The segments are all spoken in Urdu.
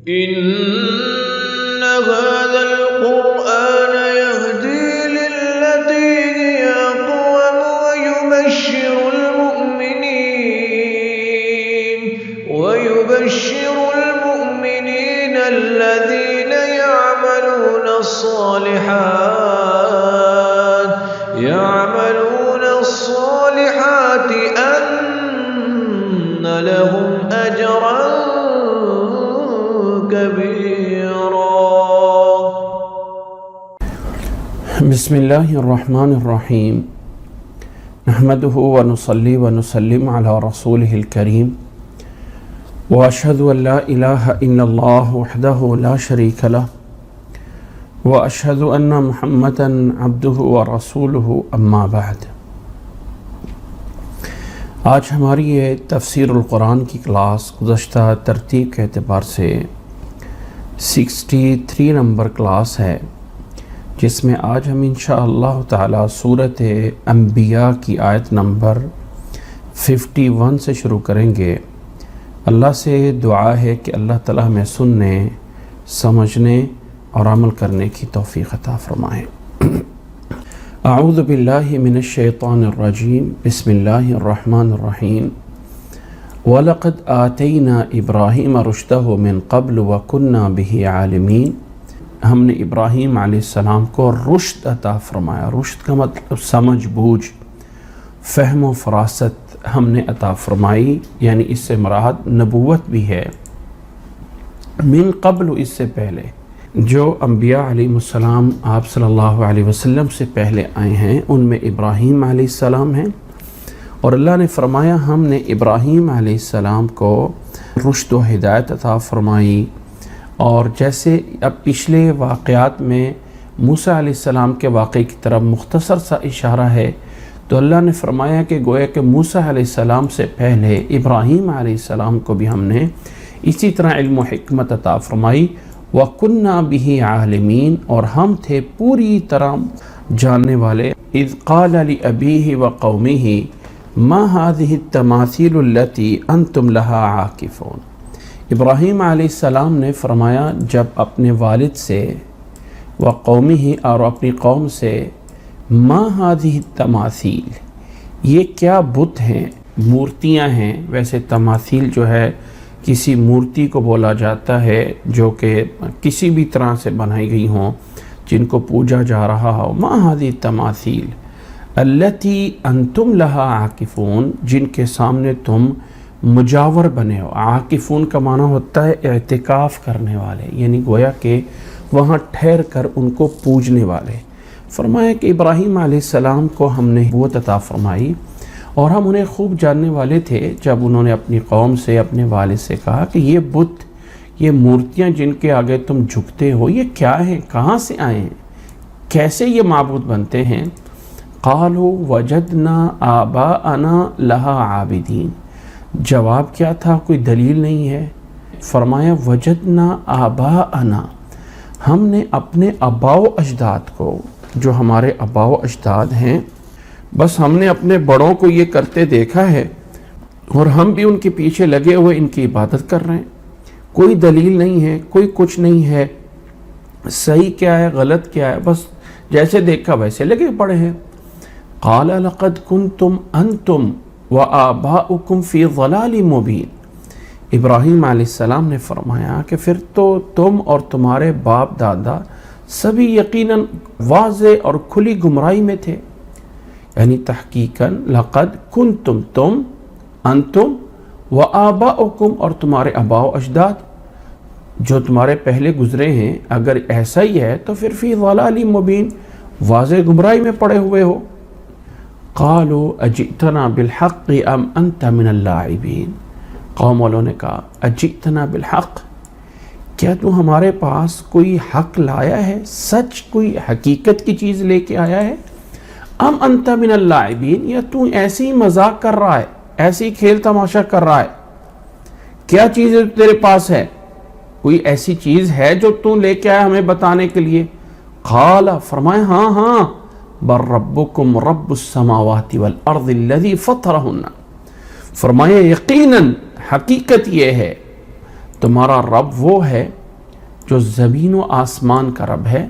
إن هذا القرآن يهدي للتي هي أقوم ويبشر المؤمنين الذين يعملون الصالحات أن لهم أجرا كبيرا. بسم الله الرحمن الرحيم. نحمده ونصلي ونسلم على رسوله الكريم وأشهد أن لا إله إلا الله وحده لا شريك له وأشهد أن محمدا عبده ورسوله أما بعد. آج ہماری یہ تفسیر القرآن کی کلاس گزشتہ ترتیب کے اعتبار سے 63 نمبر کلاس ہے، جس میں آج ہم انشاءاللہ تعالی سورۃ انبیاء کی آیت نمبر 51 سے شروع کریں گے. اللہ سے دعا ہے کہ اللہ تعالی ہمیں سننے، سمجھنے اور عمل کرنے کی توفیق عطا فرمائے. اعوذ باللہ من الشیطان الرجیم. بسم اللہ الرحمن الرحیم. وَلَقَدْ آتَيْنَا إِبْرَاهِيمَ رُشْدَهُ مِن قَبْلُ وَكُنَّا بِهِ عَالِمِينَ. ہم نے ابراہیم علیہ السلام کو رشد عطا فرمایا. رشد کا مطلب سمجھ بوجھ، فہم و فراست ہم نے عطا فرمائی، یعنی اس سے مراد نبوت بھی ہے. من قبل، اس سے پہلے جو انبیاء علیہ السلام آپ صلی اللہ علیہ وسلم سے پہلے آئے ہیں ان میں ابراہیم علیہ السلام ہیں، اور اللہ نے فرمایا ہم نے ابراہیم علیہ السلام کو رشد و ہدایت عطا فرمائی. اور جیسے اب پچھلے واقعات میں موسیٰ علیہ السلام کے واقعے کی طرف مختصر سا اشارہ ہے، تو اللہ نے فرمایا کہ گویا کہ موسیٰ علیہ السلام سے پہلے ابراہیم علیہ السلام کو بھی ہم نے اسی طرح علم و حکمت عطا فرمائی. وَكُنَّا بِهِ عَالِمِينَ، اور ہم تھے پوری طرح جاننے والے. اِذْ قَالَ لِأَبِيهِ وَقَوْمِهِ مَا هَذِهِ التَّمَاثِيلُ الَّتِي أَنْتُمْ لَهَا عَاكِفُونَ. ابراہیم علیہ السلام نے فرمایا جب اپنے والد سے، وقومہ اور اپنی قوم سے، ما هذه التماثیل، یہ کیا بت ہیں، مورتیاں ہیں. ویسے تماثیل جو ہے کسی مورتی کو بولا جاتا ہے جو کہ کسی بھی طرح سے بنائی گئی ہوں، جن کو پوجا جا رہا ہو. ما هذه التماثیل التي انتم لها عاکفون، جن کے سامنے تم مجاور بنے ہو. عاکفون کا معنی ہوتا ہے اعتکاف کرنے والے، یعنی گویا کہ وہاں ٹھہر کر ان کو پوجنے والے. فرمایا کہ ابراہیم علیہ السلام کو ہم نے نبوت عطا فرمائی، اور ہم انہیں خوب جاننے والے تھے جب انہوں نے اپنی قوم سے، اپنے والد سے کہا کہ یہ بت، یہ مورتیاں جن کے آگے تم جھکتے ہو، یہ کیا ہیں، کہاں سے آئے ہیں، کیسے یہ معبود بنتے ہیں. قالوا وجدنا آباءنا لها عابدین. جواب کیا تھا؟ کوئی دلیل نہیں ہے. فرمایا وجدنا آباءنا، ہم نے اپنے آباء و اجداد کو، جو ہمارے آباء و اجداد ہیں، بس ہم نے اپنے بڑوں کو یہ کرتے دیکھا ہے اور ہم بھی ان کے پیچھے لگے ہوئے ان کی عبادت کر رہے ہیں. کوئی دلیل نہیں ہے، کوئی کچھ نہیں ہے، صحیح کیا ہے غلط کیا ہے، بس جیسے دیکھا ویسے لگے پڑے ہیں. قال لقد کنتم انتم وآباؤکم فی ضلال مبین. ابراہیم علیہ السلام نے فرمایا کہ پھر تو تم اور تمہارے باپ دادا سبھی یقیناً واضح اور کھلی گمراہی میں تھے. یعنی تحقیقاً لقد کنتم، تم، انتم وآباؤکم، اور تمہارے آباء و اجداد جو تمہارے پہلے گزرے ہیں، اگر ایسا ہی ہے تو پھر فی ضلال مبین، واضح گمراہی میں پڑے ہوئے ہو. قالوا اجئتنا بالحق ام انت من اللاعبین. قوم والوں نے کہا اجئتنا بالحق، کیا تو ہمارے پاس کوئی حق لایا ہے، سچ کوئی حقیقت کی چیز لے کے آیا ہے. ام انت من اللاعبین، یا تو ایسے ہی مذاق کر رہا ہے، ایسے ہی کھیل تماشا کر رہا ہے. کیا چیز تیرے پاس ہے، کوئی ایسی چیز ہے جو تو لے کے آیا ہمیں بتانے کے لیے. قال، فرمایا ہاں ہاں، بل ربکم رب السماوات والارض الذی فطرہن. فرمایا یقیناً حقیقت یہ ہے تمہارا رب وہ ہے جو زمین و آسمان کا رب ہے،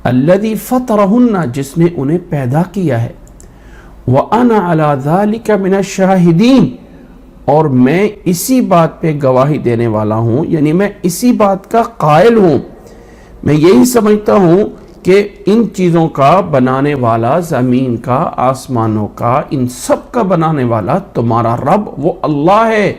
الذی فطرہن، جس نے انہیں پیدا کیا ہے، وَأَنَا عَلَى ذَلِكَ مِنَ الشَّاہِدِينَ، اور میں اسی بات پہ گواہی دینے والا ہوں، یعنی میں اسی بات کا قائل ہوں، میں یہی سمجھتا ہوں کہ ان چیزوں کا بنانے والا، زمین کا، آسمانوں کا، ان سب کا بنانے والا تمہارا رب وہ اللہ ہے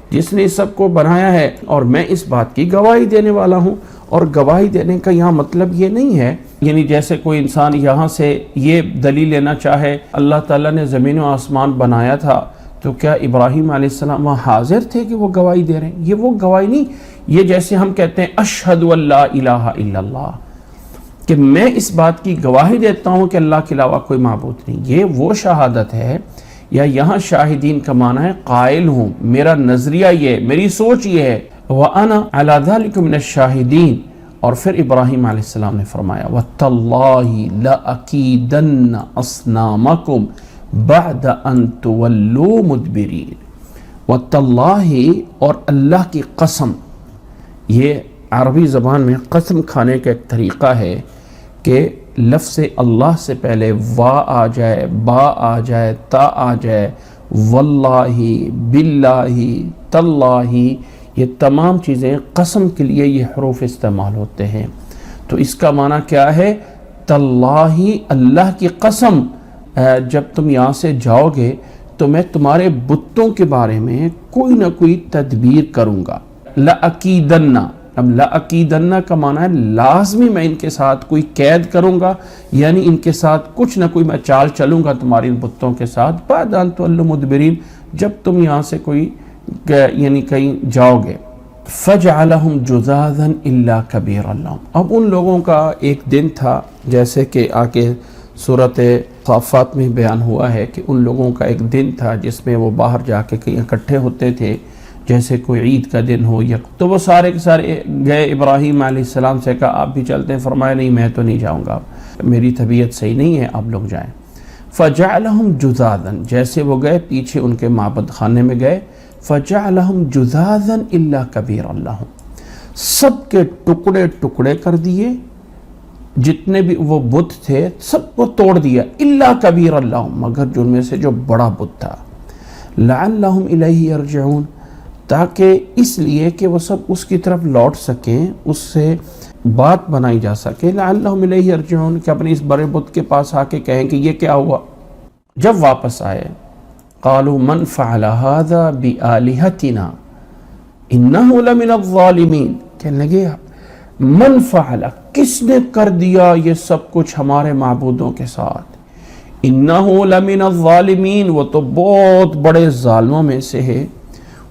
جس نے سب کو بنایا ہے، اور میں اس بات کی گواہی دینے والا ہوں۔ اور گواہی دینے کا یہاں مطلب یہ نہیں ہے، یعنی جیسے کوئی انسان یہاں سے یہ دلیل لینا چاہے اللہ تعالیٰ نے زمین و آسمان بنایا تھا تو کیا ابراہیم علیہ السلام وہاں حاضر تھے کہ وہ گواہی دے رہے ہیں؟ یہ وہ گواہی نہیں، یہ جیسے ہم کہتے ہیں اشہد ان لا الہ الا اللہ، کہ میں اس بات کی گواہی دیتا ہوں کہ اللہ کے علاوہ کوئی معبود نہیں، یہ وہ شہادت ہے۔ یا یہاں شاہدین کا معنی ہے قائل ہوں، میرا نظریہ یہ، میری سوچ یہ ہے۔ وَأَنَا عَلَى ذَلِكُم مِّنَ الشَّاهِدِينَ، اور پھر ابراہیم علیہ السلام نے فرمایا وَتَاللَّهِ لَأَكِيدَنَّ أَصْنَامَكُمْ بَعْدَ أَن تُوَلُّوا مُدْبِرِينَ۔ وَتَاللَّهِ، اور اللہ کی قسم، یہ عربی زبان میں قسم کھانے کا ایک طریقہ ہے کہ لفظ اللہ سے پہلے وا آ جائے، با آ جائے، تا آ جائے، واللہ، باللہ، تاللہ، یہ تمام چیزیں قسم کے لیے یہ حروف استعمال ہوتے ہیں۔ تو اس کا معنی کیا ہے؟ تاللہ، اللہ کی قسم، جب تم یہاں سے جاؤ گے تو میں تمہارے بتوں کے بارے میں کوئی نہ کوئی تدبیر کروں گا۔ لَأَكِيدَنَّ، اب لَأَكِيدَنَّ کا معنی ہے لازمی میں ان کے ساتھ کوئی قید کروں گا، یعنی ان کے ساتھ کچھ نہ کوئی میں چال چلوں گا تمہاری ان بتوں کے ساتھ، بعد ان تولوا مدبرین، جب تم یہاں سے کوئی یعنی کہیں جاؤ گے۔ فَجْعَلَهُمْ جُذَاذًا إِلَّا كَبِيرًا لَهُمْ، اب ان لوگوں کا ایک دن تھا، جیسے کہ آگے سورۃ صافات میں بیان ہوا ہے کہ ان لوگوں کا ایک دن تھا جس میں وہ باہر جا کے کہیں اکٹھے ہوتے تھے، جیسے کوئی عید کا دن ہو یا تو وہ سارے کے سارے گئے، ابراہیم علیہ السلام سے کہا آپ بھی چلتے ہیں، فرمایا نہیں میں تو نہیں جاؤں گا، میری طبیعت صحیح نہیں ہے، آپ لوگ جائیں۔ فَجَعَلَهُمْ جُذَاذًا، جیسے وہ گئے پیچھے ان کے معبد خانے میں گئے، فَجَعَلَهُمْ جُذَاذًا إِلَّا كَبِيرًا لَهُمْ، سب کے ٹکڑے ٹکڑے کر دیے، جتنے بھی وہ بت تھے سب کو توڑ دیا، إِلَّا كَبِيرًا لَهُمْ، مگر جو ان میں سے جو بڑا بت تھا، لَعَلَّهُمْ إِلَيْهِ يَرْجِعُونَ، تاکہ اس لیے کہ وہ سب اس کی طرف لوٹ سکیں، اس سے بات بنائی جا سکے، لَعَلَّهُمْ إِلَيْهِ يَرْجِعُونَ، کہ اپنے اس بڑے بت کے پاس آ کے کہیں کہ یہ کیا ہوا۔ جب واپس آئے، قالوا من فعل هذا بآلهتنا انه لمن الظالمین، کہنے لگے من فعل، کس نے کر دیا یہ سب کچھ ہمارے معبودوں کے ساتھ، انه لمن الظالمین، وہ تو بہت بڑے ظالموں میں سے ہے۔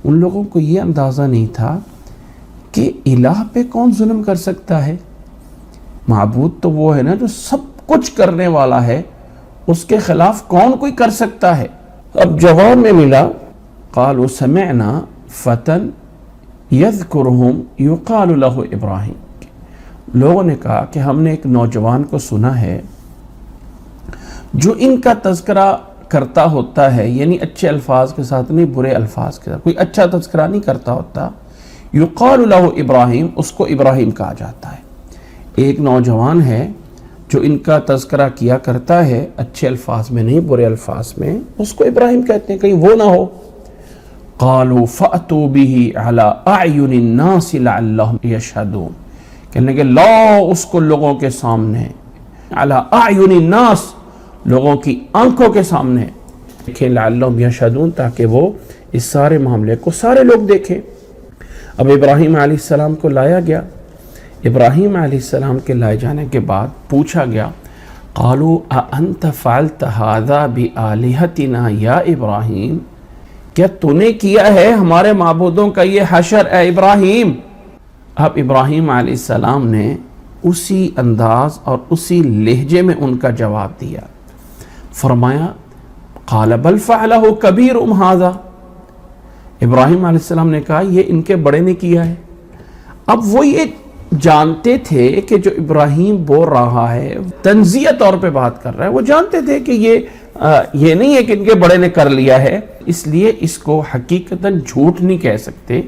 ان لوگوں کو یہ اندازہ نہیں تھا کہ الہ پہ کون ظلم کر سکتا ہے، معبود تو وہ ہے نا جو سب کچھ کرنے والا ہے، اس کے خلاف کون کوئی کر سکتا ہے۔ اب جواب میں ملا قالوا سمعنا فتى يذكرهم يقال له ابراہیم، لوگوں نے کہا کہ ہم نے ایک نوجوان کو سنا ہے جو ان کا تذکرہ کرتا ہوتا ہے، یعنی اچھے الفاظ کے ساتھ نہیں، برے الفاظ کے ساتھ، کوئی اچھا تذکرہ نہیں کرتا ہوتا، یقال له ابراہیم، اس کو ابراہیم کہا جاتا ہے۔ ایک نوجوان ہے جو ان کا تذکرہ کیا کرتا ہے، اچھے الفاظ میں نہیں برے الفاظ میں، اس کو ابراہیم کہتے ہیں، کہیں وہ نہ ہو۔ قالوا فأتوا به على أعين الناس لعلهم يشهدون، کہنے لگے لاؤ اس کو لوگوں کے سامنے، على أعين الناس، لوگوں کی آنکھوں کے سامنے، دیکھیں لعلهم يشهدون، تاکہ وہ اس سارے معاملے کو سارے لوگ دیکھیں۔ اب ابراہیم علیہ السلام کو لایا گیا، ابراہیم علیہ السلام کے لائے جانے کے بعد پوچھا گیا قالوا اانت فعلت هذا بآلهتنا یا ابراہیم، کیا تو نے کیا ہے ہمارے معبودوں کا یہ حشر اے ابراہیم؟ اب ابراہیم علیہ السلام نے اسی انداز اور اسی لہجے میں ان کا جواب دیا، فرمایا قال بل فعلہ کبیرہم ھذا، ابراہیم علیہ السلام نے کہا یہ ان کے بڑے نے کیا ہے۔ اب وہ یہ جانتے تھے کہ جو ابراہیم بول رہا ہے تنزیہ طور پہ بات کر رہا ہے، وہ جانتے تھے کہ یہ نہیں ہے کہ ان کے بڑے نے کر لیا ہے، اس لیے اس کو حقیقتاً جھوٹ نہیں کہہ سکتے،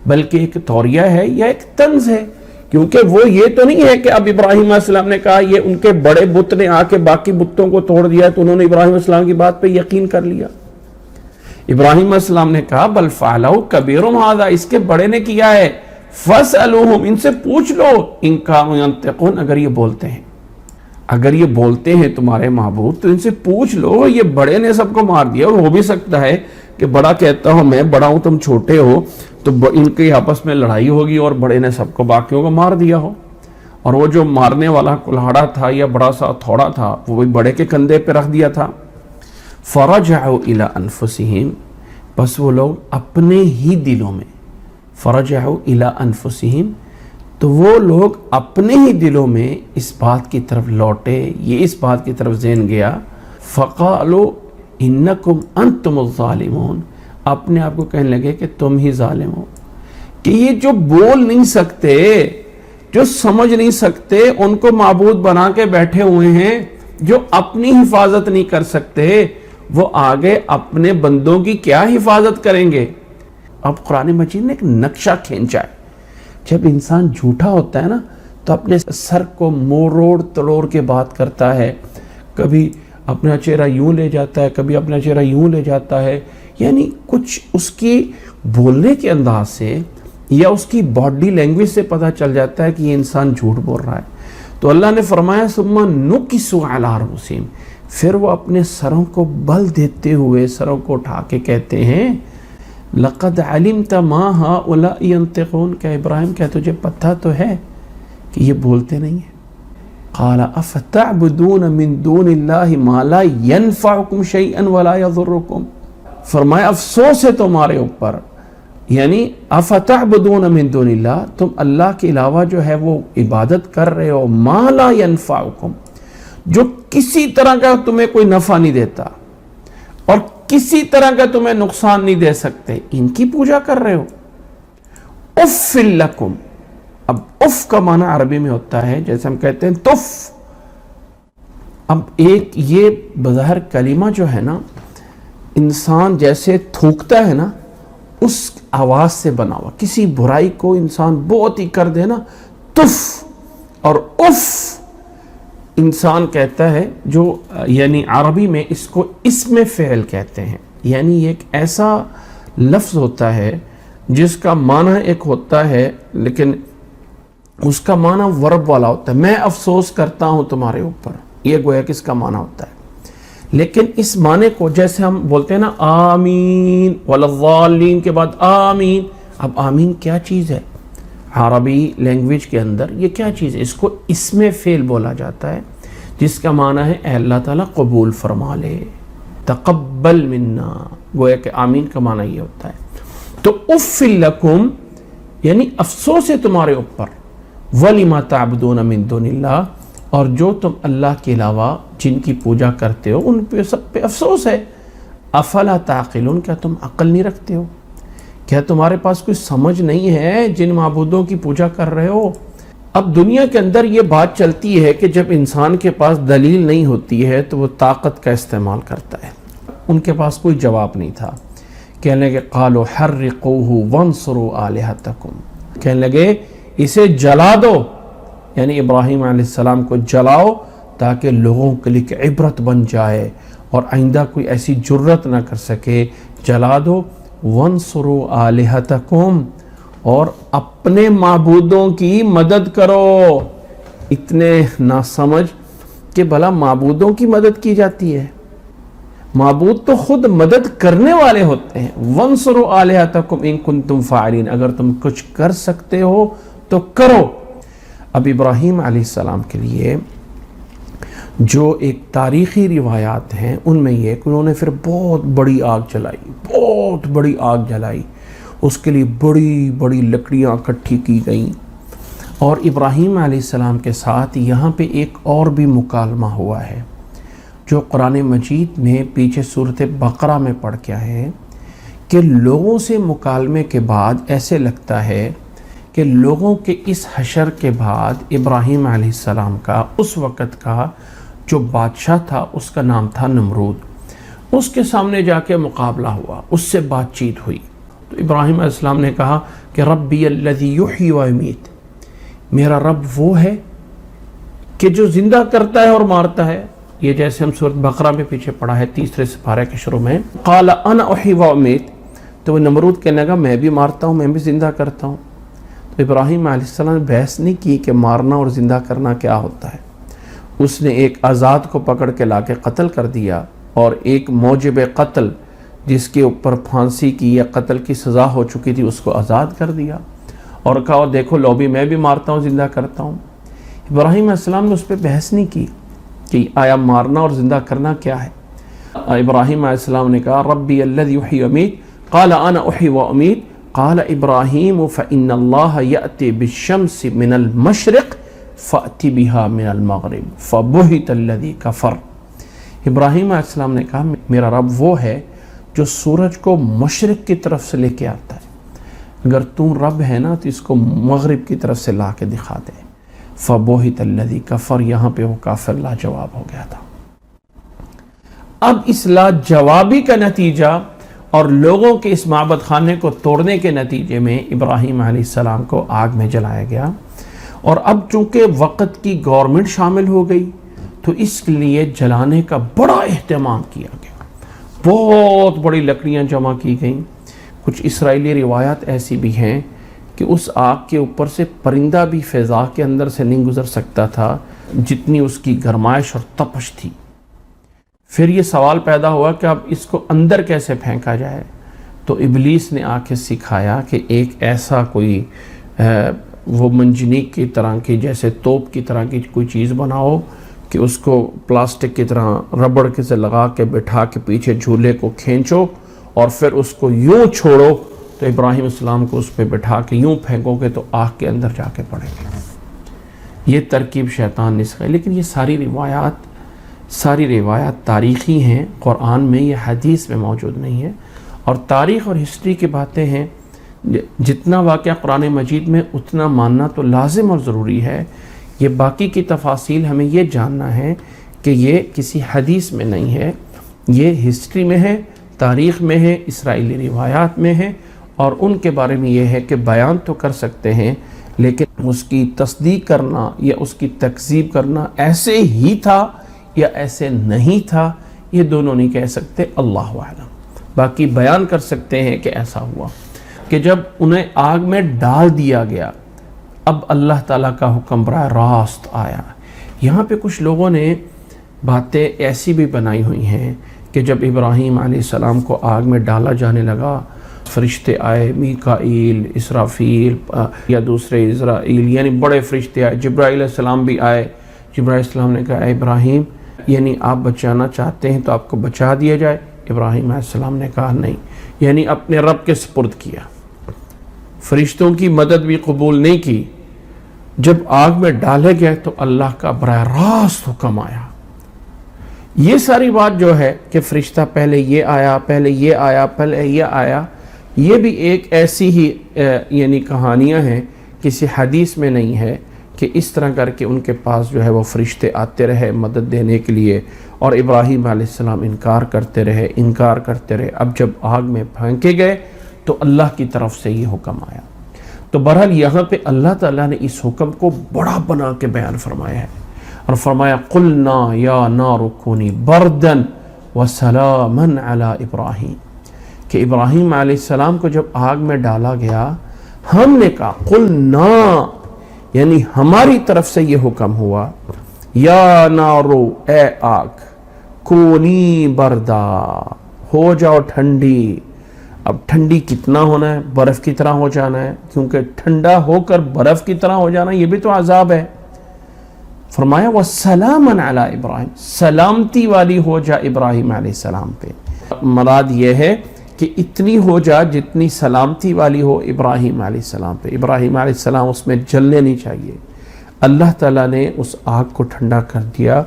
بلکہ ایک توریہ ہے یا ایک طنز ہے، کیونکہ وہ یہ تو نہیں ہے کہ اب ابراہیم علیہ السلام نے کہا یہ ان کے بڑے بت نے آ کے باقی بتوں کو توڑ دیا تو انہوں نے ابراہیم علیہ السلام کی بات پہ یقین کر لیا۔ ابراہیم علیہ السلام نے کہا بل فعلہ کبیرہم ھذا، اس کے بڑے نے کیا ہے، فاسألوہم، ان سے پوچھ لو، ان کانوا ینطقون، اگر یہ بولتے ہیں، اگر یہ بولتے ہیں تمہارے معبود تو ان سے پوچھ لو، یہ بڑے نے سب کو مار دیا۔ اور ہو بھی سکتا ہے کہ بڑا کہتا ہو میں بڑا ہوں تم چھوٹے ہو، تو ان کے آپس میں لڑائی ہوگی اور بڑے نے سب کو باقیوں کو مار دیا ہو، اور وہ جو مارنے والا کلہاڑا تھا یا بڑا سا تھوڑا تھا وہ بھی بڑے کے کندھے پہ رکھ دیا تھا۔ فرجعوا الی انفسہم، بس وہ لوگ اپنے ہی دلوں میں، فرجعوا الی انفسہم، تو وہ لوگ اپنے ہی دلوں میں اس بات کی طرف لوٹے، یہ اس بات کی طرف ذہن گیا، فقالوا انکم انتم الظالمون، اپنے آپ کو کہنے لگے کہ تم ہی ظالم ہو، کہ یہ جو بول نہیں سکتے، جو سمجھ نہیں سکتے، ان کو معبود بنا کے بیٹھے ہوئے ہیں، جو اپنی حفاظت نہیں کر سکتے، وہ آگے اپنے بندوں کی کیا حفاظت کریں گے۔ اب قرآن مجید نے ایک نقشہ کھینچا ہے، جب انسان جھوٹا ہوتا ہے نا تو اپنے سر کو موڑ تڑوڑ کے بات کرتا ہے، کبھی اپنا چہرہ یوں لے جاتا ہے، کبھی اپنا چہرہ یوں لے جاتا ہے، یعنی کچھ اس کی بولنے کے انداز سے یا اس کی باڈی لینگویج سے پتہ چل جاتا ہے کہ یہ انسان جھوٹ بول رہا ہے۔ تو اللہ نے فرمایا ثم نکسوا علی رؤوسہم، پھر وہ اپنے سروں کو بل دیتے ہوئے سروں کو اٹھا کے کہتے ہیں لقد علمت ما هؤلاء ينطقون، کہ ابراہیم کیا تجھے پتہ تو ہے کہ یہ بولتے نہیں ہیں۔ قال افتعبدون من دون اللہ ما لا ينفعكم شيئا ولا يضركم، فرمایا افسوس ہے تمہارے اوپر، یعنی افتعبدون من دون اللہ، تم اللہ کے علاوہ جو ہے وہ عبادت کر رہے ہو، ما لا ينفعكم، جو کسی طرح کا تمہیں کوئی نفع نہیں دیتا اور کسی طرح کا تمہیں نقصان نہیں دے سکتے، ان کی پوجا کر رہے ہو۔ اف لکم، اب اف کا معنی عربی میں ہوتا ہے جیسے ہم کہتے ہیں تف، اب ایک یہ بظاہر کلمہ جو ہے نا، انسان جیسے تھوکتا ہے نا اس آواز سے بنا ہوا، کسی برائی کو انسان بہت ہی کر دے نا تف، اور اف انسان کہتا ہے جو یعنی عربی میں اس کو اسم فعل کہتے ہیں، یعنی یہ ایک ایسا لفظ ہوتا ہے جس کا معنی ایک ہوتا ہے لیکن اس کا معنی ورب والا ہوتا ہے، میں افسوس کرتا ہوں تمہارے اوپر، یہ گویا کہ اس کا معنی ہوتا ہے۔ لیکن اس معنی کو جیسے ہم بولتے ہیں نا آمین والضالین کے بعد آمین، اب آمین کیا چیز ہے عربی لینگویج کے اندر، یہ کیا چیز ہے، اس کو اسم فعل بولا جاتا ہے جس کا معنی ہے اے اللہ تعالیٰ قبول فرما لے، تقبل منا، گویا کہ آمین کا معنی یہ ہوتا ہے۔ تو اف لکم یعنی افسوس ہے تمہارے اوپر، وَلِمَا تَعْبُدُونَ مِن دُونِ اللَّهِ، اور جو تم اللہ کے علاوہ جن کی پوجا کرتے ہو ان پہ سب پہ افسوس ہے۔ افلا تعقلون، کیا تم عقل نہیں رکھتے ہو، کیا تمہارے پاس کوئی سمجھ نہیں ہے جن معبودوں کی پوجا کر رہے ہو۔ اب دنیا کے اندر یہ بات چلتی ہے کہ جب انسان کے پاس دلیل نہیں ہوتی ہے تو وہ طاقت کا استعمال کرتا ہے، ان کے پاس کوئی جواب نہیں تھا، کہنے لگے قالوا حرقوه وانصروا آلہتکم، کہنے لگے اسے جلا دو، یعنی ابراہیم علیہ السلام کو جلاؤ تاکہ لوگوں کے لیے عبرت بن جائے اور آئندہ کوئی ایسی جرت نہ کر سکے، جلا دو، وانصروا آلہتکم، اور اپنے معبودوں کی مدد کرو۔ اتنے ناسمجھ کہ بھلا معبودوں کی مدد کی جاتی ہے، معبود تو خود مدد کرنے والے ہوتے ہیں۔ وانصروا آلہتکم ان کنتم فاعلین، اگر تم کچھ کر سکتے ہو تو کرو۔ اب ابراہیم علیہ السلام کے لیے جو ایک تاریخی روایات ہیں ان میں یہ کہ انہوں نے پھر بہت بڑی آگ جلائی، بہت بڑی آگ جلائی، اس کے لیے بڑی بڑی لکڑیاں اکٹھی کی گئیں، اور ابراہیم علیہ السلام کے ساتھ یہاں پہ ایک اور بھی مکالمہ ہوا ہے جو قرآن مجید میں پیچھے سورۃ بقرہ میں پڑھ کے آئے ہیں کہ لوگوں سے مکالمے کے بعد ایسے لگتا ہے کہ لوگوں کے اس حشر کے بعد ابراہیم علیہ السلام کا اس وقت کا جو بادشاہ تھا اس کا نام تھا نمرود، اس کے سامنے جا کے مقابلہ ہوا، اس سے بات چیت ہوئی، تو ابراہیم علیہ السلام نے کہا کہ ربی الذی یحیی و یمیت، میرا رب وہ ہے کہ جو زندہ کرتا ہے اور مارتا ہے. یہ جیسے ہم سورۃ بقرہ میں پیچھے پڑھا ہے 3 سپارے کے شروع میں. قال انا احیی و امیت، تو وہ نمرود کہنے لگا میں بھی مارتا ہوں، میں بھی زندہ کرتا ہوں. تو ابراہیم علیہ السلام نے بحث نہیں کی کہ مارنا اور زندہ کرنا کیا ہوتا ہے. اس نے ایک آزاد کو پکڑ کے لا کے قتل کر دیا، اور ایک موجب قتل جس کے اوپر پھانسی کی یا قتل کی سزا ہو چکی تھی اس کو آزاد کر دیا، اور کہا دیکھو لو بھی میں بھی مارتا ہوں زندہ کرتا ہوں. ابراہیم علیہ السلام نے اس پہ بحث نہیں کی کہ آیا مارنا اور زندہ کرنا کیا ہے. ابراہیم علیہ السلام نے کہا ربی الذی یحیی و یمیت قال انا احیی و امیت قال ابراہیم فإن اللہ یأتی بالشمس من المشرق فأتی بها من المغرب فبہت الذی کفر. ابراہیم علیہ السلام نے کہا میرا رب وہ ہے جو سورج کو مشرق کی طرف سے لے کے آتا ہے، اگر تو رب ہے نا تو اس کو مغرب کی طرف سے لا کے دکھا دے. فبہت الذی کفر، یہاں پہ وہ کافر لاجواب ہو گیا تھا. اب اس لاجوابی کا نتیجہ اور لوگوں کے اس معبد خانے کو توڑنے کے نتیجے میں ابراہیم علیہ السلام کو آگ میں جلایا گیا. اور اب چونکہ وقت کی گورنمنٹ شامل ہو گئی تو اس لیے جلانے کا بڑا اہتمام کیا گیا، بہت بڑی لکڑیاں جمع کی گئیں. کچھ اسرائیلی روایات ایسی بھی ہیں کہ اس آگ کے اوپر سے پرندہ بھی فضا کے اندر سے نہیں گزر سکتا تھا جتنی اس کی گرمائش اور تپش تھی. پھر یہ سوال پیدا ہوا کہ اب اس کو اندر کیسے پھینکا جائے. تو ابلیس نے آ کے سکھایا کہ ایک ایسا کوئی وہ منجنیق کی طرح کی جیسے توپ کی طرح کی کوئی چیز بناؤ کہ اس کو پلاسٹک کی طرح ربڑ کے سے لگا کے بٹھا کے پیچھے جھولے کو کھینچو اور پھر اس کو یوں چھوڑو. تو ابراہیم السلام کو اس پہ بٹھا کے یوں پھینکو گے تو آگ کے اندر جا کے پڑے گے. یہ ترکیب شیطان نے سکھائی. لیکن یہ ساری روایات تاریخی ہیں، قرآن میں یہ حدیث میں موجود نہیں ہے. اور تاریخ اور ہسٹری کی باتیں ہیں، جتنا واقعہ قرآن مجید میں اتنا ماننا تو لازم اور ضروری ہے. یہ باقی کی تفاصیل ہمیں یہ جاننا ہے کہ یہ کسی حدیث میں نہیں ہے، یہ ہسٹری میں ہے، تاریخ میں ہے، اسرائیلی روایات میں ہے. اور ان کے بارے میں یہ ہے کہ بیان تو کر سکتے ہیں لیکن اس کی تصدیق کرنا یا اس کی تکذیب کرنا ایسے ہی تھا یا ایسے نہیں تھا یہ دونوں نہیں کہہ سکتے، اللہ اعلم. باقی بیان کر سکتے ہیں کہ ایسا ہوا کہ جب انہیں آگ میں ڈال دیا گیا اب اللہ تعالیٰ کا حکم براہ راست آیا. یہاں پہ کچھ لوگوں نے باتیں ایسی بھی بنائی ہوئی ہیں کہ جب ابراہیم علیہ السلام کو آگ میں ڈالا جانے لگا فرشتے آئے، میکائیل، اسرافیل یا دوسرے اسرائیل یعنی بڑے فرشتے آئے، جبرائیل علیہ السلام بھی آئے. جبرائیل علیہ السلام نے کہا اے ابراہیم یعنی آپ بچانا چاہتے ہیں تو آپ کو بچا دیا جائے. ابراہیم علیہ السلام نے کہا نہیں، یعنی اپنے رب کے سپرد کیا، فرشتوں کی مدد بھی قبول نہیں کی. جب آگ میں ڈالے گئے تو اللہ کا براہ راست حکم آیا. یہ ساری بات جو ہے کہ فرشتہ پہلے یہ آیا، پہلے یہ آیا، پہلے یہ آیا، یہ بھی ایک ایسی ہی یعنی کہانیاں ہیں، کسی حدیث میں نہیں ہے کہ اس طرح کر کے ان کے پاس جو ہے وہ فرشتے آتے رہے مدد دینے کے لیے اور ابراہیم علیہ السلام انکار کرتے رہے. اب جب آگ میں پھینکے گئے تو اللہ کی طرف سے یہ حکم آیا. تو بہرحال یہاں پہ اللہ تعالیٰ نے اس حکم کو بڑا بنا کے بیان فرمایا ہے اور فرمایا قلنا یا نار کونی بردن وسلاما علی ابراہیم، کہ ابراہیم علیہ السلام کو جب آگ میں ڈالا گیا ہم نے کہا قلنا یعنی ہماری طرف سے یہ حکم ہوا یا نارو اے آگ کونی بردا ہو جاؤ ٹھنڈی. اب ٹھنڈی کتنا ہونا ہے؟ برف کی طرح ہو جانا ہے، کیونکہ ٹھنڈا ہو کر برف کی طرح ہو جانا یہ بھی تو عذاب ہے. فرمایا وَسَلَامًا عَلَىٰ ابراہیم، سلامتی والی ہو جا ابراہیم علیہ السلام پہ. مراد یہ ہے کہ اتنی ہو جا جتنی سلامتی والی ہو ابراہیم علیہ السلام پہ. ابراہیم علیہ السلام اس میں جلنے نہیں چاہیے. اللہ تعالیٰ نے اس آگ کو ٹھنڈا کر دیا،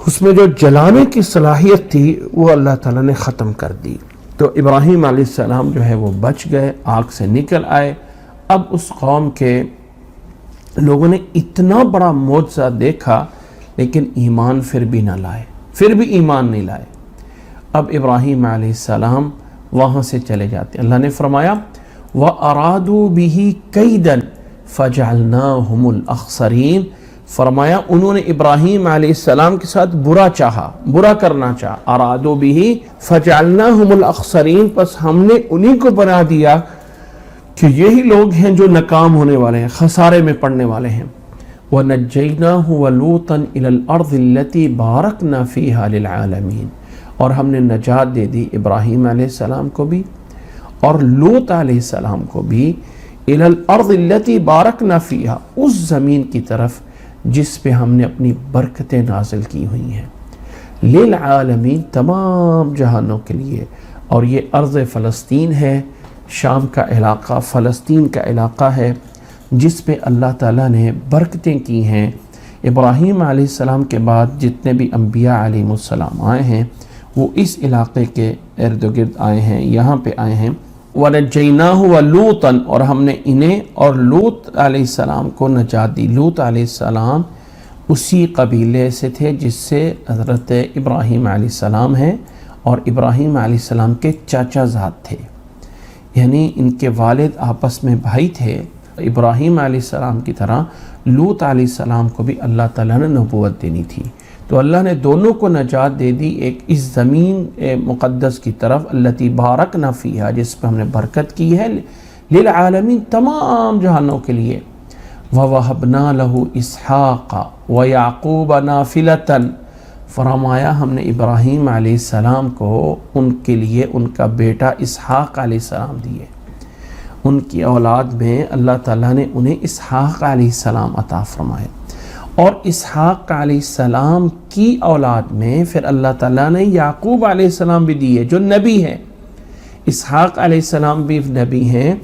اس میں جو جلانے کی صلاحیت تھی وہ اللہ تعالیٰ نے ختم کر دی. تو ابراہیم علیہ السلام جو ہے وہ بچ گئے، آگ سے نکل آئے. اب اس قوم کے لوگوں نے اتنا بڑا معجزہ دیکھا لیکن ایمان پھر بھی نہ لائے، پھر بھی ایمان نہیں لائے. اب ابراہیم علیہ السلام وہاں سے چلے جاتے ہیں۔ اللہ نے فرمایا وَأَرَادُوا بِهِ كَيْدًا فَجَعَلْنَاهُمُ الْأَخْسَرِينَ، فرمایا انہوں نے ابراہیم علیہ السلام کے ساتھ برا چاہا، برا کرنا چاہا، ارادو بھی فجعلناہم الاخسرین، پس ہم نے انہی کو بنا دیا کہ یہی لوگ ہیں جو ناکام ہونے والے ہیں، خسارے میں پڑنے والے ہیں۔ وَنَجَّيْنَاهُ وَلُوطًا إِلَى الْأَرْضِ الَّتِي بَارَكْنَا فِيهَا لِلْعَالَمِينَ، اور ہم نے نجات دے دی ابراہیم علیہ السلام کو بھی اور لوط علیہ السلام کو بھی، إِلَى الْأَرْضِ الَّتِي بَارَكْنَا فِيهَا، اس زمین کی طرف جس پہ ہم نے اپنی برکتیں نازل کی ہوئی ہیں، للعالمین، تمام جہانوں کے لیے۔ اور یہ ارض فلسطین ہے، شام کا علاقہ، فلسطین کا علاقہ ہے جس پہ اللہ تعالیٰ نے برکتیں کی ہیں۔ ابراہیم علیہ السلام کے بعد جتنے بھی انبیاء علیہ السلام آئے ہیں وہ اس علاقے کے ارد گرد آئے ہیں، یہاں پہ آئے ہیں۔ وَنَجَّيْنَاهُ وَلُوطًا، اور ہم نے انہیں اور لوط علیہ السلام کو نجات دی۔ لوط علیہ السلام اسی قبیلے سے تھے جس سے حضرت ابراہیم علیہ السلام ہیں، اور ابراہیم علیہ السلام کے چاچا زاد تھے، یعنی ان کے والد آپس میں بھائی تھے۔ ابراہیم علیہ السلام کی طرح لوط علیہ السلام کو بھی اللہ تعالیٰ نے نبوت دینی تھی، تو اللہ نے دونوں کو نجات دے دی، ایک اس زمین مقدس کی طرف التی بارکنا فیہا، جس پہ ہم نے برکت کی ہے، للعالمین، تمام جہانوں کے لیے۔ وَوَهَبْنَا لَهُ إِسْحَاقَ وَيَعْقُوبَ نَافِلَةً، فرمایا ہم نے ابراہیم علیہ السلام کو ان کے لیے ان کا بیٹا اسحاق علیہ السلام دیے، ان کی اولاد میں اللہ تعالیٰ نے انہیں اسحاق علیہ السلام عطا فرمائے، اور اسحاق علیہ السلام کی اولاد میں پھر اللہ تعالیٰ نے یعقوب علیہ السلام بھی دیے جو نبی ہے۔ اسحاق علیہ السلام بھی نبی ہیں،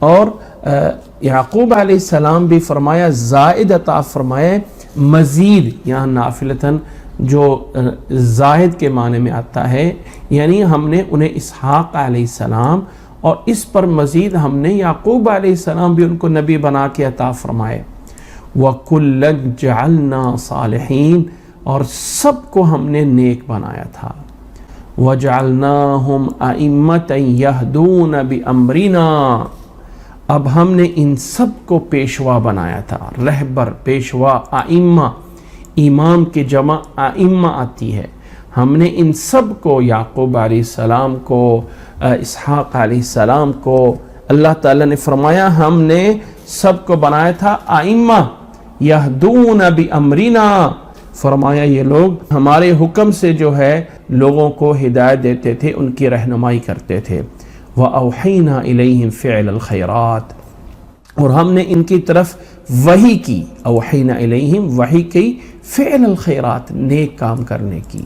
اور یعقوب علیہ السلام بھی فرمایا زائد عطا فرمائے، مزید، یہاں نافلتاً جو زائد کے معنی میں آتا ہے، یعنی ہم نے انہیں اسحاق علیہ السلام اور اس پر مزید ہم نے یعقوب علیہ السلام بھی ان کو نبی بنا کے عطا فرمائے۔ وَكُلًّا جَعَلْنَا صَالِحِينَ، اور سب کو ہم نے نیک بنایا تھا۔ وَجَعَلْنَاهُمْ أَئِمَّةً يَهْدُونَ بِأَمْرِنَا، اب ہم نے ان سب کو پیشوا بنایا تھا، رہبر، پیشوا، ائمہ، امام کی جمع ائمہ آتی ہے۔ ہم نے ان سب کو، یعقوب علیہ السلام کو، اسحاق علیہ السلام کو، اللہ تعالیٰ نے فرمایا ہم نے سب کو بنایا تھا ائمہ، یہدون بامرنا، فرمایا یہ لوگ ہمارے حکم سے جو ہے لوگوں کو ہدایت دیتے تھے، ان کی رہنمائی کرتے تھے۔ وَأَوْحَيْنَا إِلَيْهِمْ فِعْلَ الْخَيْرَاتِ، اور ہم نے ان کی طرف وحی کی، اوحینا الیہم، وحی کی، فعل الخیرات، نیک کام کرنے کی،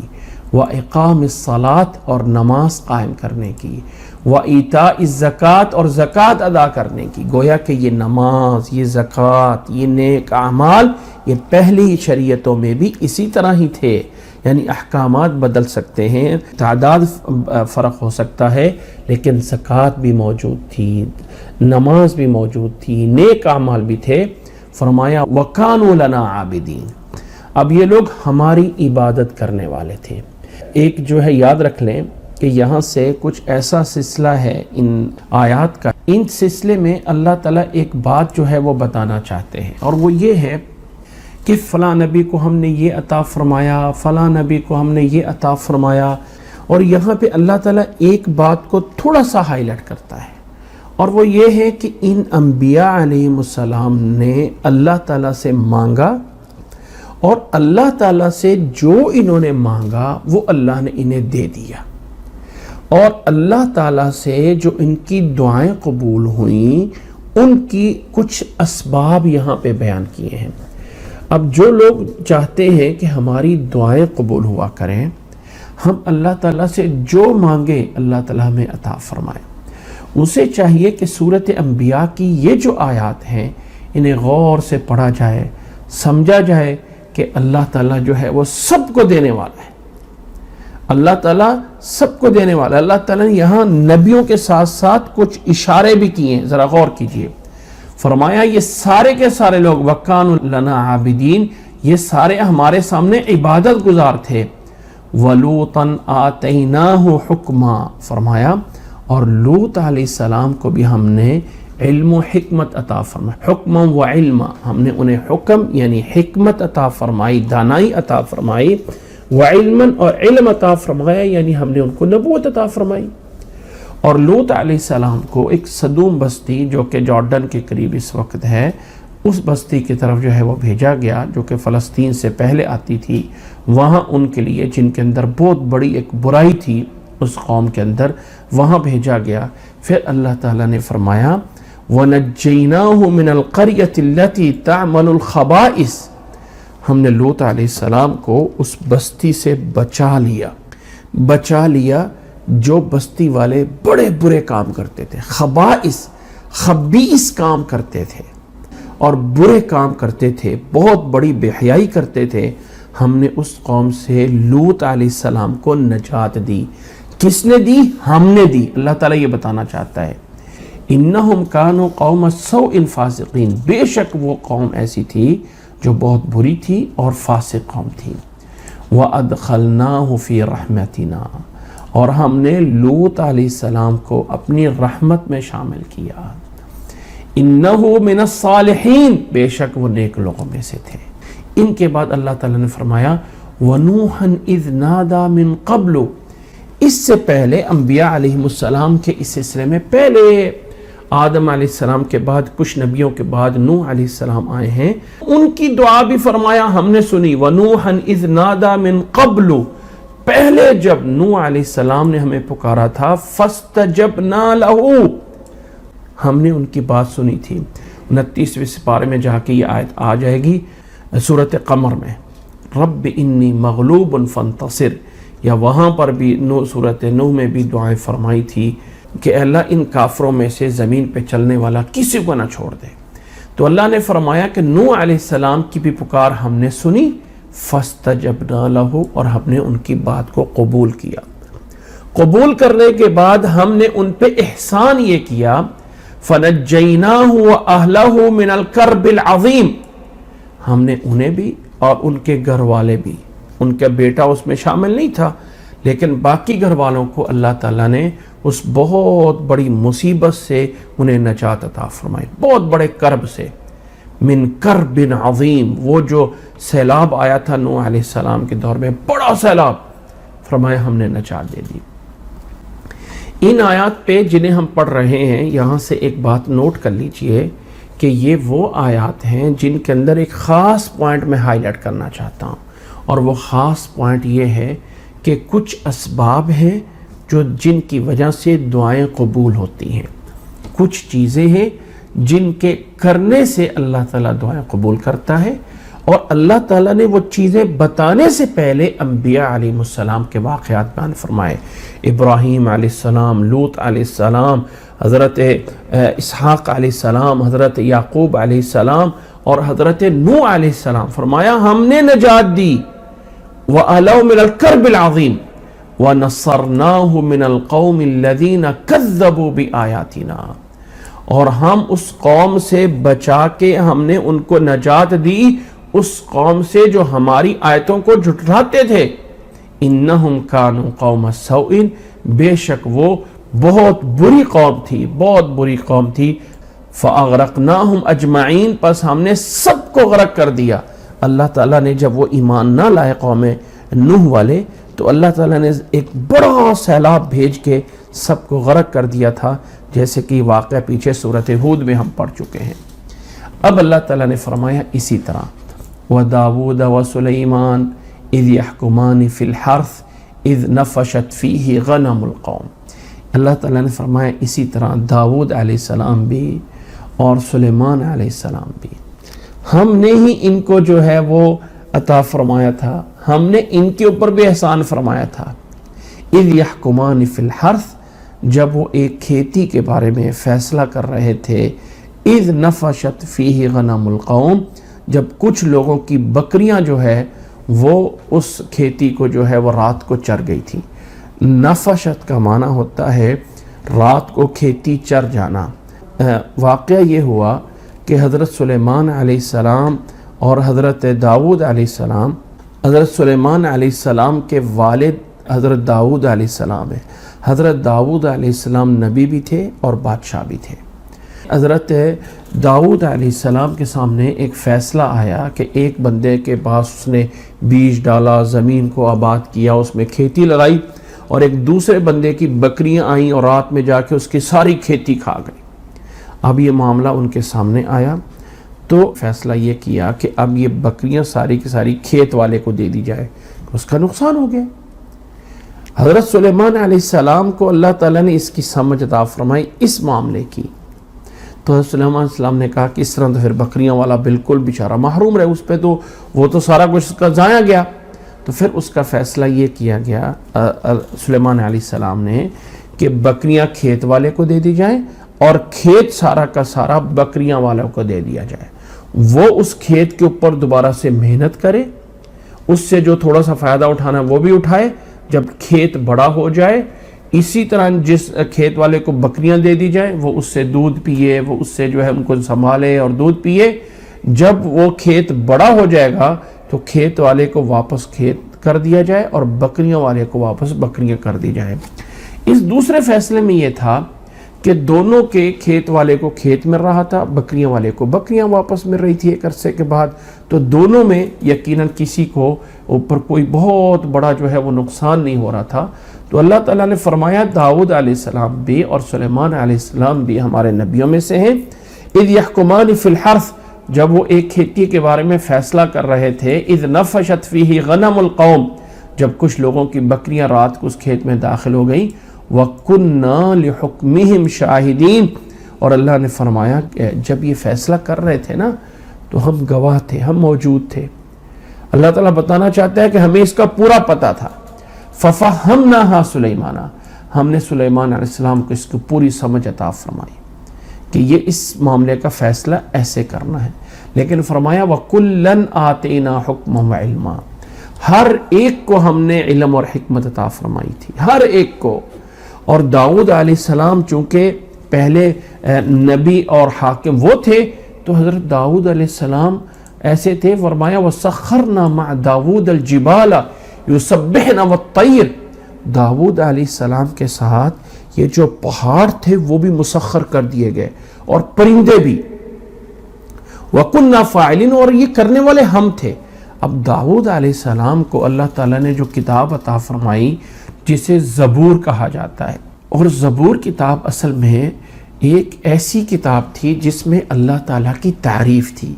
وَإِقَامِ الصَّلَاةِ، اور نماز قائم کرنے کی، وَإِيتَاءِ الزَّكَاةِ، اور زکوٰۃ ادا کرنے کی۔ گویا کہ یہ نماز، یہ زکوٰۃ، یہ نیک اعمال، یہ پہلی شریعتوں میں بھی اسی طرح ہی تھے، یعنی احکامات بدل سکتے ہیں، تعداد فرق ہو سکتا ہے، لیکن زکوٰۃ بھی موجود تھی، نماز بھی موجود تھی، نیک اعمال بھی تھے۔ فرمایا وَكَانُوا لَنَا عَابِدِينَ، اب یہ لوگ ہماری عبادت کرنے والے تھے۔ ایک جو ہے یاد رکھ لیں کہ یہاں سے کچھ ایسا سلسلہ ہے ان آیات کا، ان سلسلے میں اللہ تعالیٰ ایک بات جو ہے وہ بتانا چاہتے ہیں، اور وہ یہ ہے کہ فلاں نبی کو ہم نے یہ عطا فرمایا، فلاں نبی کو ہم نے یہ عطا فرمایا، اور یہاں پہ اللہ تعالیٰ ایک بات کو تھوڑا سا ہائی لائٹ کرتا ہے، اور وہ یہ ہے کہ ان انبیاء علیہ السلام نے اللہ تعالیٰ سے مانگا، اور اللہ تعالیٰ سے جو انہوں نے مانگا وہ اللہ نے انہیں دے دیا، اور اللہ تعالیٰ سے جو ان کی دعائیں قبول ہوئیں ان کی کچھ اسباب یہاں پہ بیان کیے ہیں۔ اب جو لوگ چاہتے ہیں کہ ہماری دعائیں قبول ہوا کریں، ہم اللہ تعالیٰ سے جو مانگے اللہ تعالیٰ ہمیں عطا فرمائے، اسے چاہیے کہ سورۃ انبیاء کی یہ جو آیات ہیں انہیں غور سے پڑھا جائے، سمجھا جائے کہ اللہ تعالیٰ جو ہے وہ سب کو دینے والا ہے، اللہ تعالیٰ سب کو دینے والا ہے۔ اللہ تعالیٰ نے یہاں نبیوں کے ساتھ ساتھ کچھ اشارے بھی کیے ہیں، ذرا غور کیجئے۔ فرمایا یہ سارے کے سارے لوگ وَكَانُوا لَنَا عَابِدِينَ، یہ سارے ہمارے سامنے عبادت گزار تھے۔ وَلُوطًا آتَيْنَاهُ حُكْمًا، فرمایا اور لوط علیہ السلام کو بھی ہم نے علم و حکمت عطا فرمائی، حکم و علم، ہم نے انہیں حکم یعنی حکمت عطا فرمائی، دانائی عطا فرمائی، وعلم اور علم عطا فرمایا یعنی ہم نے ان کو نبوت عطا فرمائی۔ اور لوط علیہ السلام کو ایک صدوم بستی جو کہ جارڈن کے قریب اس وقت ہے، اس بستی کی طرف جو ہے وہ بھیجا گیا، جو کہ فلسطین سے پہلے آتی تھی، وہاں ان کے لیے جن کے اندر بہت بڑی ایک برائی تھی اس قوم کے اندر، وہاں بھیجا گیا۔ پھر اللہ تعالیٰ نے فرمایا وَنَجَّيْنَاهُ مِنَ الْقَرْيَةِ الَّتِي تَعْمَلُ الْخَبَائِثَ، ہم نے لوط علیہ السلام کو اس بستی سے بچا لیا جو بستی والے بڑے برے کام کرتے تھے، خبائث خبیث کام کرتے تھے اور برے کام کرتے تھے، بہت بڑی بے حیائی کرتے تھے۔ ہم نے اس قوم سے لوط علیہ السلام کو نجات دی۔ کس نے دی؟ ہم نے دی۔ اللہ تعالیٰ یہ بتانا چاہتا ہے انہم کانوا قوم سوء فاسقین، بے شک وہ قوم ایسی تھی جو بہت بری تھی اور فاسق قوم تھی۔ وَأَدْخَلْنَاهُ فِي رَحْمَتِنَا، اور ہم نے لوط علیہ السلام کو اپنی رحمت میں شامل کیا۔ انہو من الصالحین، بے شک وہ نیک لوگوں میں سے تھے۔ ان کے بعد اللہ تعالیٰ نے فرمایا وَنُوحًا اِذْ نَادَى مِن قَبْلُ، اس سے پہلے انبیاء علیہ السلام کے اس سلسلے میں پہلے آدم علیہ السلام کے بعد کچھ نبیوں کے بعد نوح علیہ السلام آئے ہیں، ان کی دعا بھی فرمایا ہم نے سنی۔ وَنُوحًا اِذْ نَادَى مِن قَبْلُ، پہلے جب نوح علیہ السلام نے ہمیں پکارا تھا، فَاسْتَجَبْنَا لَهُ، ہم نے ان کی بات سنی تھی۔ 29ویں سپارے میں جا کے یہ آیت آ جائے گی سورۃ قمر میں، رب انی مغلوب فانتصر، یا وہاں پر بھی سورۃ نوح میں بھی دعائیں فرمائی تھی کہ اللہ ان کافروں میں سے زمین پہ چلنے والا کسی کو نہ چھوڑ دے۔ تو اللہ نے فرمایا کہ نوح علیہ السلام کی بھی پکار ہم نے سنی، فاستجبنا لہ، اور ہم نے ان کی بات کو قبول کیا۔ قبول کرنے کے بعد ہم نے ان پہ احسان یہ کیا، فنجیناہ واہلہ من الکرب العظیم، ہم نے انہیں بھی اور ان کے گھر والے بھی، ان کا بیٹا اس میں شامل نہیں تھا لیکن باقی گھر والوں کو اللہ تعالیٰ نے اس بہت بڑی مصیبت سے انہیں نجات عطا فرمائی، بہت بڑے کرب سے، من کرب عظیم، وہ جو سیلاب آیا تھا نوح علیہ السلام کے دور میں، بڑا سیلاب، فرمایا ہم نے نجات دے دی۔ ان آیات پہ جنہیں ہم پڑھ رہے ہیں، یہاں سے ایک بات نوٹ کر لیجئے کہ یہ وہ آیات ہیں جن کے اندر ایک خاص پوائنٹ میں ہائی لائٹ کرنا چاہتا ہوں، اور وہ خاص پوائنٹ یہ ہے کہ کچھ اسباب ہیں جو جن کی وجہ سے دعائیں قبول ہوتی ہیں، کچھ چیزیں ہیں جن کے کرنے سے اللہ تعالیٰ دعائیں قبول کرتا ہے، اور اللہ تعالیٰ نے وہ چیزیں بتانے سے پہلے انبیاء علیہ السلام کے واقعات بیان فرمائے، ابراہیم علیہ السلام، لوط علیہ السلام، حضرت اسحاق علیہ السلام، حضرت یعقوب علیہ السلام اور حضرت نوح علیہ السلام، فرمایا ہم نے نجات دی، وَأَلَوْ مِنَ الْكَرْبِ الْعَظِيمِ وَنَصَرْنَاهُ مِنَ الْقَوْمِ الَّذِينَ كَذَّبُوا بِآيَاتِنَا، اور ہم اس قوم سے بچا کے ہم نے ان کو نجات دی، اس قوم سے جو ہماری آیتوں کو جھٹلاتے تھے۔ انہم کانوا قوم سوء، بے شک وہ بہت بری قوم تھی، بہت بری قوم تھی۔ فاغرقناہم اجمعین، پس ہم نے سب کو غرق کر دیا۔ اللہ تعالیٰ نے جب وہ ایمان نہ لائے قوم نوح والے، تو اللہ تعالیٰ نے ایک بڑا سیلاب بھیج کے سب کو غرق کر دیا تھا، جیسے کہ واقعہ پیچھے سورۃ ہود میں ہم پڑھ چکے ہیں۔ اب اللہ تعالیٰ نے فرمایا اسی طرح وَدَاوُودَ وَسُلَيْمَانَ اِذْ يَحْكُمَانِ فِي الْحَرْثِ اِذْ نَفَشَتْ فِيهِ غَنَمُ الْقَوْمِ، اللہ تعالیٰ نے فرمایا اسی طرح داؤد علیہ السلام بھی اور سلیمان علیہ السلام بھی، ہم نے ہی ان کو جو ہے وہ عطا فرمایا تھا، ہم نے ان کے اوپر بھی احسان فرمایا تھا۔ اِذْ يَحْكُمَانِ فِي الْحَرْثِ، جب وہ ایک کھیتی کے بارے میں فیصلہ کر رہے تھے، اِذْ نَفَشَتْ فِيهِ غَنَمُ الْقَوْمِ، جب کچھ لوگوں کی بکریاں جو ہے وہ اس کھیتی کو جو ہے وہ رات کو چر گئی تھی۔ نفشت کا معنی ہوتا ہے رات کو کھیتی چر جانا۔ واقعہ یہ ہوا کہ حضرت سلیمان علیہ السلام اور حضرت داؤد علیہ السلام، حضرت سلیمان علیہ السلام کے والد حضرت داؤد علیہ السلام ہے، حضرت داؤد علیہ السلام نبی بھی تھے اور بادشاہ بھی تھے۔ حضرت داؤد علیہ السلام کے سامنے ایک فیصلہ آیا کہ ایک بندے کے پاس اس نے بیج ڈالا، زمین کو آباد کیا، اس میں کھیتی لگائی، اور ایک دوسرے بندے کی بکریاں آئیں اور رات میں جا کے اس کی ساری کھیتی کھا گئی۔ اب یہ معاملہ ان کے سامنے آیا تو فیصلہ یہ کیا کہ اب یہ بکریاں ساری کی ساری کھیت والے کو دے دی جائے، اس کا نقصان ہو گیا۔ حضرت سلیمان علیہ السلام کو اللہ تعالیٰ نے اس کی سمجھ عطا فرمائی اس معاملے کی، تو حضرت سلیمان علیہ السلام نے کہا کہ اس طرح تو پھر بکریاں والا بالکل بیچارہ محروم رہے، اس پہ تو وہ تو سارا کچھ اس کا ضائع گیا۔ تو پھر اس کا فیصلہ یہ کیا گیا سلیمان علیہ السلام نے کہ بکریاں کھیت والے کو دے دی جائیں اور کھیت سارا کا سارا بکریاں والوں کو دے دیا جائے، وہ اس کھیت کے اوپر دوبارہ سے محنت کرے، اس سے جو تھوڑا سا فائدہ اٹھانا وہ بھی اٹھائے، جب کھیت بڑا ہو جائے اسی طرح جس کھیت والے کو بکریاں دے دی جائیں وہ اس سے دودھ پیے، وہ اس سے جو ہے ان کو سنبھالے اور دودھ پیے۔ جب وہ کھیت بڑا ہو جائے گا تو کھیت والے کو واپس کھیت کر دیا جائے اور بکریاں والے کو واپس بکریاں کر دی جائے۔ اس دوسرے فیصلے میں یہ تھا کہ دونوں کے کھیت والے کو کھیت مل رہا تھا، بکریاں والے کو بکریاں واپس مل رہی تھی ایک عرصے کے بعد، تو دونوں میں یقیناً کسی کو اوپر کوئی بہت بڑا جو ہے وہ نقصان نہیں ہو رہا تھا۔ تو اللہ تعالیٰ نے فرمایا داؤد علیہ السلام بھی اور سلیمان علیہ السلام بھی ہمارے نبیوں میں سے ہیں۔ اذ یحکمان فی الحرث، جب وہ ایک کھیتی کے بارے میں فیصلہ کر رہے تھے، اذ نفشت فیہ غنم القوم، جب کچھ لوگوں کی بکریاں رات کو اس کھیت میں داخل ہو گئیں، وَكُنَّا لِحُكْمِهِمْ شَاهِدِينَ، اور اللہ نے فرمایا کہ جب یہ فیصلہ کر رہے تھے نا تو ہم گواہ تھے، ہم موجود تھے۔ اللہ تعالیٰ بتانا چاہتا ہے کہ ہمیں اس کا پورا پتہ تھا۔ فَفَهَّمْنَاهَا سُلَيْمَانَ، ہم نے سلیمان علیہ السلام کو اس کی پوری سمجھ عطا فرمائی کہ یہ اس معاملے کا فیصلہ ایسے کرنا ہے، لیکن فرمایا وَكُلًّا آتَيْنَا حُكْمًا وَعِلْمًا، ہر ایک کو ہم نے علم اور حکمت عطا فرمائی تھی، ہر ایک کو۔ اور داؤد علیہ السلام چونکہ پہلے نبی اور حاکم وہ تھے تو حضرت داؤد علیہ السلام ایسے تھے، فرمایا وَسَخَّرْنَا مَعَ دَاوُودَ الْجِبَالَ يُسَبِّحْنَ وَالطَّيْرَ، داؤد علیہ السلام کے ساتھ یہ جو پہاڑ تھے وہ بھی مسخر کر دیے گئے اور پرندے بھی، وَكُنَّا فَاعِلِينَ، اور یہ کرنے والے ہم تھے۔ اب داؤد علیہ السلام کو اللہ تعالیٰ نے جو کتاب عطا فرمائی جسے زبور کہا جاتا ہے، اور زبور کتاب اصل میں ایک ایسی کتاب تھی جس میں اللہ تعالیٰ کی تعریف تھی،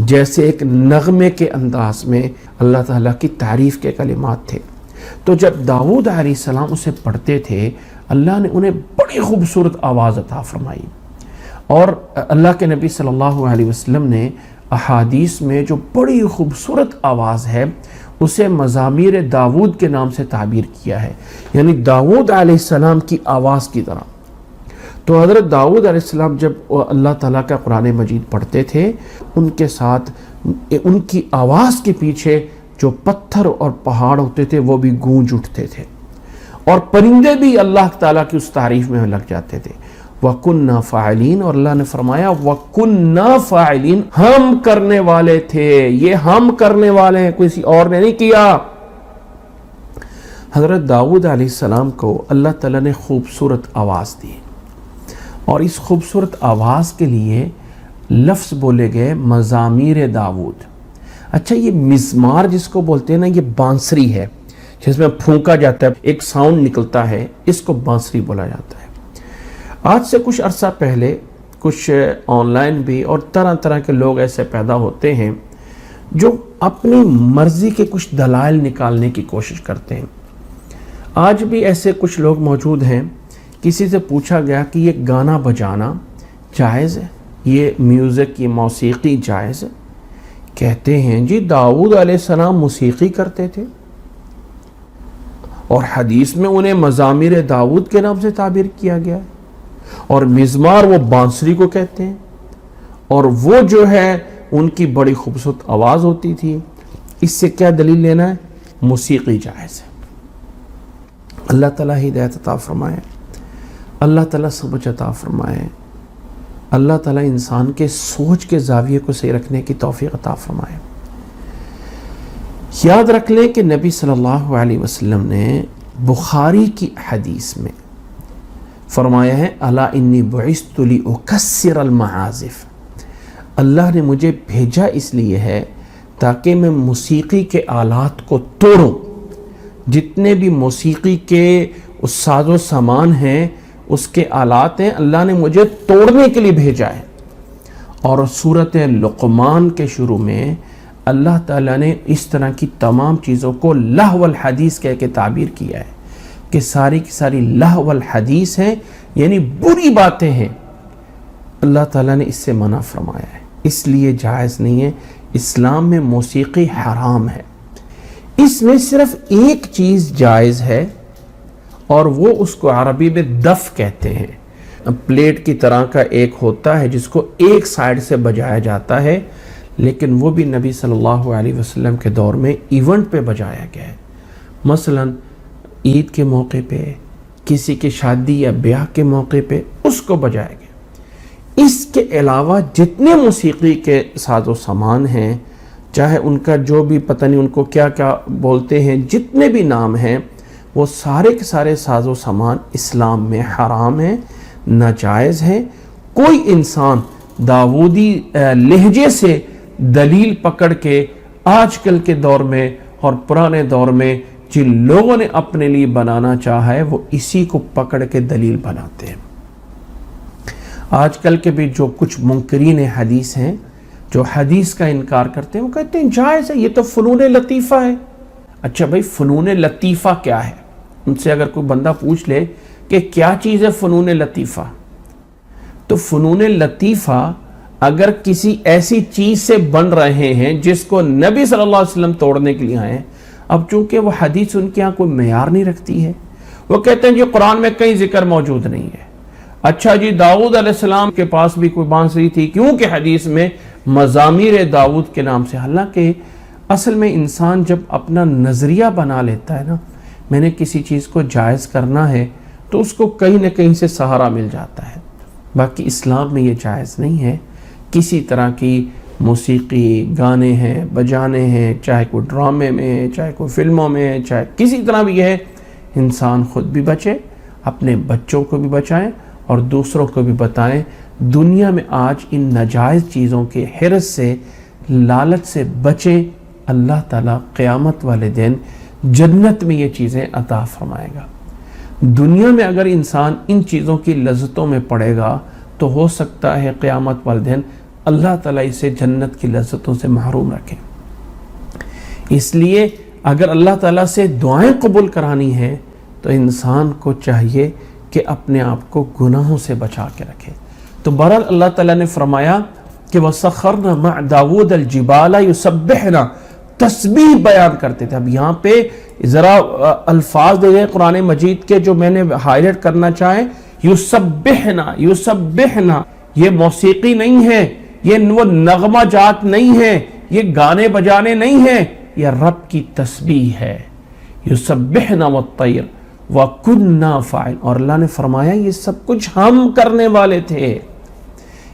جیسے ایک نغمے کے انداز میں اللہ تعالیٰ کی تعریف کے کلمات تھے۔ تو جب داؤد علیہ السلام اسے پڑھتے تھے اللہ نے انہیں بڑی خوبصورت آواز عطا فرمائی، اور اللہ کے نبی صلی اللہ علیہ وسلم نے احادیث میں جو بڑی خوبصورت آواز ہے اسے مزامیر داود کے نام سے تعبیر کیا ہے، یعنی داود علیہ السلام کی آواز کی طرح۔ تو حضرت داؤد علیہ السلام جب اللہ تعالیٰ کا قرآن مجید پڑھتے تھے ان کے ساتھ ان کی آواز کے پیچھے جو پتھر اور پہاڑ ہوتے تھے وہ بھی گونج اٹھتے تھے، اور پرندے بھی اللہ تعالیٰ کی اس تعریف میں لگ جاتے تھے۔ وَكُنَّا فَاعِلِينَ، اور اللہ نے فرمایا وَكُنَّا فَاعِلِينَ، ہم کرنے والے تھے، یہ ہم کرنے والے ہیں، کسی اور نے نہیں کیا۔ حضرت داؤد علیہ السلام کو اللہ تعالیٰ نے خوبصورت آواز دی، اور اس خوبصورت آواز کے لیے لفظ بولے گئے مزامیر داود۔ اچھا، یہ مزمار جس کو بولتے ہیں نا، یہ بانسری ہے جس میں پھونکا جاتا ہے، ایک ساؤنڈ نکلتا ہے، اس کو بانسری بولا جاتا ہے۔ آج سے کچھ عرصہ پہلے کچھ آن لائن بھی اور طرح طرح کے لوگ ایسے پیدا ہوتے ہیں جو اپنی مرضی کے کچھ دلائل نکالنے کی کوشش کرتے ہیں۔ آج بھی ایسے کچھ لوگ موجود ہیں، کسی سے پوچھا گیا کہ یہ گانا بجانا جائز ہے، یہ میوزک، یہ موسیقی جائز ہے؟ کہتے ہیں جی داؤد علیہ السلام موسیقی کرتے تھے، اور حدیث میں انہیں مزامیر داؤد کے نام سے تعبیر کیا گیا ہے، اور مزمار وہ بانسری کو کہتے ہیں، اور وہ جو ہے ان کی بڑی خوبصورت آواز ہوتی تھی۔ اس سے کیا دلیل لینا ہے؟ موسیقی جائز ہے۔ اللہ تعالیٰ ہدایت عطا فرمائے، اللہ تعالیٰ سمجھ عطا فرمائے، اللہ تعالیٰ انسان کے سوچ کے زاویے کو صحیح رکھنے کی توفیق عطا فرمائے۔ یاد رکھ لیں کہ نبی صلی اللہ علیہ وسلم نے بخاری کی حدیث میں فرمایا ہے الا انی بعثت لاکسر المعازف، اللہ نے مجھے بھیجا اس لیے ہے تاکہ میں موسیقی کے آلات کو توڑوں، جتنے بھی موسیقی کے اس ساز و سامان ہیں، اس کے آلات ہیں، اللہ نے مجھے توڑنے کے لیے بھیجا ہے۔ اور سورۃ لقمان کے شروع میں اللہ تعالیٰ نے اس طرح کی تمام چیزوں کو لہو الحدیث کہہ کے تعبیر کیا ہے کہ ساری کی ساری لہو الحدیث ہیں، یعنی بری باتیں ہیں، اللہ تعالیٰ نے اس سے منع فرمایا ہے، اس لیے جائز نہیں ہے۔ اسلام میں موسیقی حرام ہے، اس میں صرف ایک چیز جائز ہے اور وہ اس کو عربی میں دف کہتے ہیں۔ پلیٹ کی طرح کا ایک ہوتا ہے جس کو ایک سائیڈ سے بجایا جاتا ہے، لیکن وہ بھی نبی صلی اللہ علیہ وسلم کے دور میں ایونٹ پہ بجایا گیا ہے، مثلا عید کے موقع پہ، کسی کی شادی یا بیاہ کے موقع پہ اس کو بجایا گیا۔ اس کے علاوہ جتنے موسیقی کے ساز و سامان ہیں، چاہے ان کا جو بھی پتہ نہیں ان کو کیا کیا بولتے ہیں، جتنے بھی نام ہیں، وہ سارے کے سارے ساز و سامان اسلام میں حرام ہیں، ناجائز ہیں۔ کوئی انسان داودی لہجے سے دلیل پکڑ کے آج کل کے دور میں اور پرانے دور میں جن لوگوں نے اپنے لیے بنانا چاہا ہے وہ اسی کو پکڑ کے دلیل بناتے ہیں۔ آج کل کے بھی جو کچھ منکرین حدیث ہیں، جو حدیث کا انکار کرتے ہیں، وہ کہتے ہیں جائز ہے، یہ تو فنون لطیفہ ہے۔ اچھا بھائی، فنون لطیفہ کیا ہے؟ ان سے اگر کوئی بندہ پوچھ لے کہ کیا چیز ہے فنون لطیفہ، تو فنون لطیفہ اگر کسی ایسی چیز سے بن رہے ہیں جس کو نبی صلی اللہ علیہ وسلم توڑنے کے لیے آئے ہیں، اب چونکہ وہ حدیث ان کے یہاں کوئی معیار نہیں رکھتی ہے، وہ کہتے ہیں جی قرآن میں کہیں ذکر موجود نہیں ہے۔ اچھا جی، داؤد علیہ السلام کے پاس بھی کوئی بانسری تھی، کیونکہ حدیث میں مزامیر داؤد کے نام سے، حالانکہ اصل میں انسان جب اپنا نظریہ بنا لیتا ہے نا، میں نے کسی چیز کو جائز کرنا ہے تو اس کو کہیں نہ کہیں سے سہارا مل جاتا ہے۔ باقی اسلام میں یہ جائز نہیں ہے، کسی طرح کی موسیقی، گانے ہیں، بجانے ہیں، چاہے کوئی ڈرامے میں، چاہے کوئی فلموں میں، چاہے کسی طرح بھی ہے، انسان خود بھی بچے، اپنے بچوں کو بھی بچائیں اور دوسروں کو بھی بتائیں۔ دنیا میں آج ان ناجائز چیزوں کے حرص سے، لالچ سے بچیں، اللہ تعالیٰ قیامت والے دن جنت میں یہ چیزیں عطا فرمائے گا۔ دنیا میں اگر انسان ان چیزوں کی لذتوں میں پڑے گا تو ہو سکتا ہے قیامت والے دن اللہ تعالیٰ اسے جنت کی لذتوں سے محروم رکھے۔ اس لیے اگر اللہ تعالیٰ سے دعائیں قبول کرانی ہیں تو انسان کو چاہیے کہ اپنے آپ کو گناہوں سے بچا کے رکھے۔ تو بہرحال اللہ تعالیٰ نے فرمایا کہ وَسَخَّرْنَا مَعَ دَاوُودَ الْجِبَالَ يُسَبِّحْنَا، تسبیح بیان کرتے تھے۔ اب یہاں پہ ذرا الفاظ دے گئے قرآن مجید کے جو میں نے ہائی لائٹ کرنا چاہیں، یسبحنا، یسبحنا، یہ موسیقی نہیں ہے، یہ وہ نغمہ جات نہیں ہے، یہ گانے بجانے نہیں ہیں، یہ رب کی تسبیح ہے۔ یسبحنا والطیر وَكُنَّا فَاعِلٍ، اور اللہ نے فرمایا یہ سب کچھ ہم کرنے والے تھے۔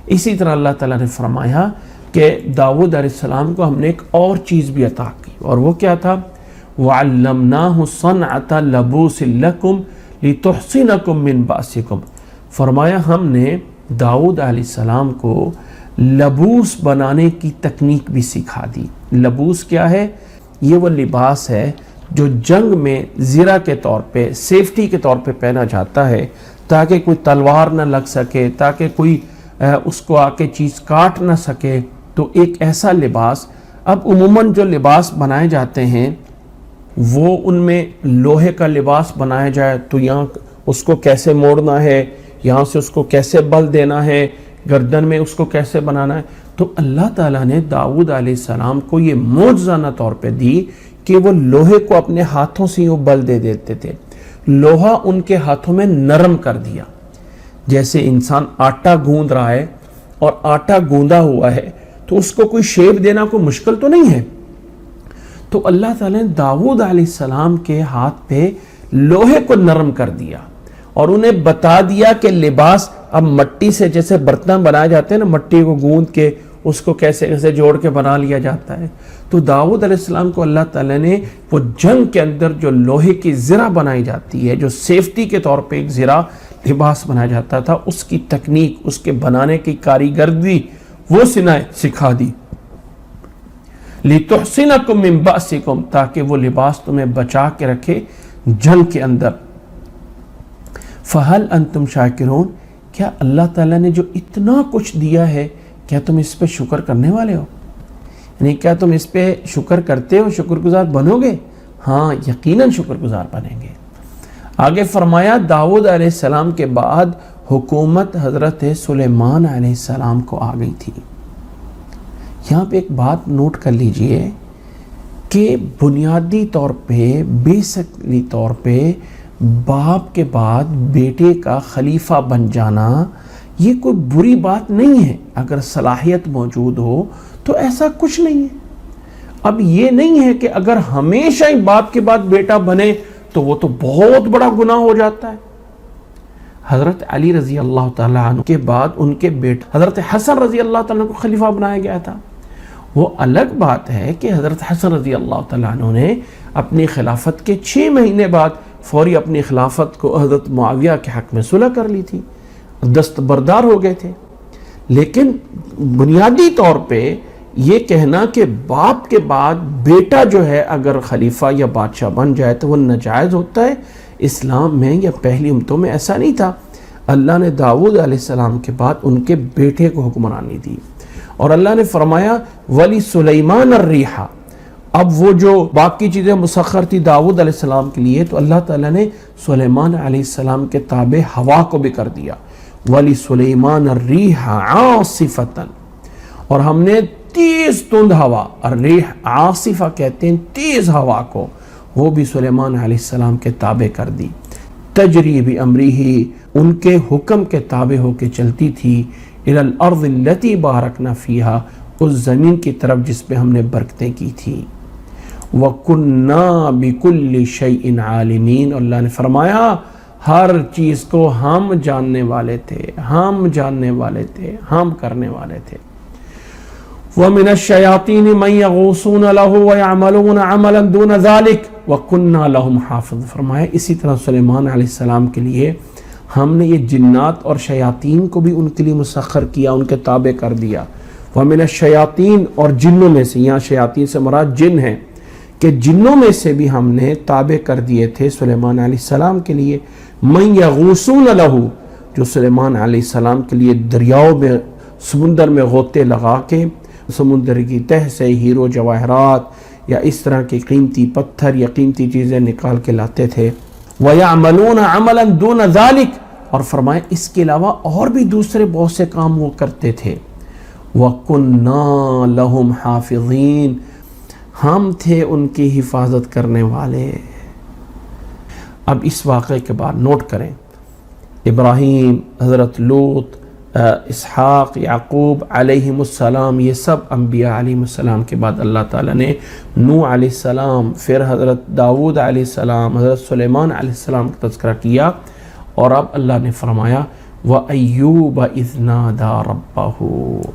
اسی طرح اللہ تعالیٰ نے فرمایا کہ داؤد علیہ السلام کو ہم نے ایک اور چیز بھی عطا کی، اور وہ کیا تھا؟ وَعَلَّمْنَاهُ صَنْعَةَ لَبُوسٍ لَكُمْ لِتُحْصِنَكُمْ مِنْ بَأْسِكُمْ، فرمایا ہم نے داؤد علیہ السلام کو لبوس بنانے کی تکنیک بھی سکھا دی۔ لبوس کیا ہے؟ یہ وہ لباس ہے جو جنگ میں زرہ کے طور پہ، سیفٹی کے طور پہ پہنا جاتا ہے، تاکہ کوئی تلوار نہ لگ سکے، تاکہ کوئی اس کو آ کے چیز کاٹ نہ سکے۔ تو ایک ایسا لباس، اب عموماً جو لباس بنائے جاتے ہیں وہ ان میں لوہے کا لباس بنایا جائے تو یہاں اس کو کیسے موڑنا ہے، یہاں سے اس کو کیسے بل دینا ہے، گردن میں اس کو کیسے بنانا ہے۔ تو اللہ تعالیٰ نے داؤد علیہ السلام کو یہ معجزانہ طور پہ دی کہ وہ لوہے کو اپنے ہاتھوں سے یوں بل دے دیتے تھے، لوہا ان کے ہاتھوں میں نرم کر دیا۔ جیسے انسان آٹا گوندھ رہا ہے اور آٹا گوندا ہوا ہے تو اس کو کوئی شیپ دینا کوئی مشکل تو نہیں ہے، تو اللہ تعالیٰ نے داؤد علیہ السلام کے ہاتھ پہ لوہے کو نرم کر دیا اور انہیں بتا دیا کہ لباس اب مٹی سے، جیسے برتن بنائے جاتے ہیں نا، مٹی کو گوندھ کے اس کو کیسے کیسے جوڑ کے بنا لیا جاتا ہے. تو داؤد علیہ السلام کو اللہ تعالیٰ نے وہ جنگ کے اندر جو لوہے کی زرہ بنائی جاتی ہے، جو سیفٹی کے طور پہ ایک زرہ لباس بنایا جاتا تھا، اس کی تکنیک، اس کے بنانے کی کاریگری وہ سکھا دی. لِتُحْصِنَكُم مِّن بَأْسِكُم، تاکہ وہ لباس تمہیں بچا کے رکھے جنگ کے اندر. فَهَلْ أَنْتُمْ شَاكِرُونَ، کیا اللہ تعالیٰ نے جو اتنا کچھ دیا ہے، کیا تم اس پہ شکر کرنے والے ہو؟ یعنی کیا تم اس پہ شکر کرتے ہو، شکر گزار بنو گے؟ ہاں، یقیناً شکر گزار بنیں گے. آگے فرمایا داؤد علیہ السلام کے بعد حکومت حضرت سلیمان علیہ السلام کو آ گئی تھی. یہاں پہ ایک بات نوٹ کر لیجئے کہ بنیادی طور پہ، بیسکلی طور پہ باپ کے بعد بیٹے کا خلیفہ بن جانا یہ کوئی بری بات نہیں ہے. اگر صلاحیت موجود ہو تو ایسا کچھ نہیں ہے. اب یہ نہیں ہے کہ اگر ہمیشہ ہی باپ کے بعد بیٹا بنے تو وہ تو بہت بڑا گناہ ہو جاتا ہے. حضرت علی رضی اللہ تعالیٰ عنہ کے بعد ان کے بیٹے حضرت حسن رضی اللہ تعالیٰ عنہ کو خلیفہ بنایا گیا تھا. وہ الگ بات ہے کہ حضرت حسن رضی اللہ تعالیٰ عنہ نے اپنی خلافت کے 6 مہینے بعد فوری اپنی خلافت کو حضرت معاویہ کے حق میں صلح کر لی تھی، دستبردار ہو گئے تھے. لیکن بنیادی طور پہ یہ کہنا کہ باپ کے بعد بیٹا جو ہے اگر خلیفہ یا بادشاہ بن جائے تو وہ ناجائز ہوتا ہے، اسلام میں یا پہلی امتوں میں ایسا نہیں تھا. اللہ نے داؤد علیہ السلام کے بعد ان کے بیٹے کو حکمرانی دی، اور اللہ نے فرمایا ولی سلیمان الریحہ. اب وہ جو باقی چیزیں مسخر تھی داؤد علیہ السلام کے لیے، تو اللہ تعالیٰ نے سلیمان علیہ السلام کے تابع ہوا کو بھی کر دیا. ولی سلیمان الریح عاصفۃ، اور ہم نے تیز تند ہوا، الریح عاصفہ کہتے ہیں تیز ہوا کو، وہ بھی سلیمان علیہ السلام کے تابع کر دی. تجری بامرہ، ان کے حکم کے تابع ہو کے چلتی تھی. الی الارض التی بارکنا فیہا، اس زمین کی طرف جس پہ ہم نے برکتیں کی تھی. وَكُنَّا بِكُلِّ شَيْءٍ عَالِمِينَ، اللہ نے فرمایا ہر چیز کو ہم جاننے والے تھے، ہم جاننے والے تھے، ہم کرنے والے تھے. وَمِنَ الشَّيَاطِينِ مَن يَغُوصُونَ لَهُ وَيَعْمَلُونَ عَمَلًا دُونَ ذَلِكَ وَكُنَّا لَهُمْ حَافِظُونَ. فرمایا اسی طرح سلیمان علیہ السلام کے لیے ہم نے یہ جنات اور شیاطین کو بھی ان کے لیے مسخر کیا، ان کے تابع کر دیا. وَمِنَ الشَّيَاطِينَ، اور جنوں میں سے، یہاں شیاطین سے مراد جن ہیں، کہ جنوں میں سے بھی ہم نے تابع کر دیے تھے سلیمان علیہ السلام کے لیے. مَن يَغُوصُونَ لَهُ، جو سلیمان علیہ السلام کے لیے دریاؤں میں، سمندر میں غوطے لگا کے سمندر کی تہ سے ہیرو جواہرات یا اس طرح کے قیمتی پتھر یا قیمتی چیزیں نکال کے لاتے تھے. وَيَعْمَلُونَ عَمَلًا دُونَ ذَلِكَ، اور فرمائے اس کے علاوہ اور بھی دوسرے بہت سے کام وہ کرتے تھے. وَكُنَّا لَهُمْ حَافِظِينَ، ہم تھے ان کی حفاظت کرنے والے. اب اس واقعے کے بعد نوٹ کریں، ابراہیم، حضرت لوط، اسحاق، یعقوب علیہم السلام، یہ سب انبیاء علیہ السلام کے بعد اللہ تعالیٰ نے نوح علیہ السلام، پھر حضرت داؤد علیہ السلام، حضرت سلیمان علیہ السلام کا تذکرہ کیا. اور اب اللہ نے فرمایا وَأَيُّوبَ إِذْ نَادَى رَبَّهُ،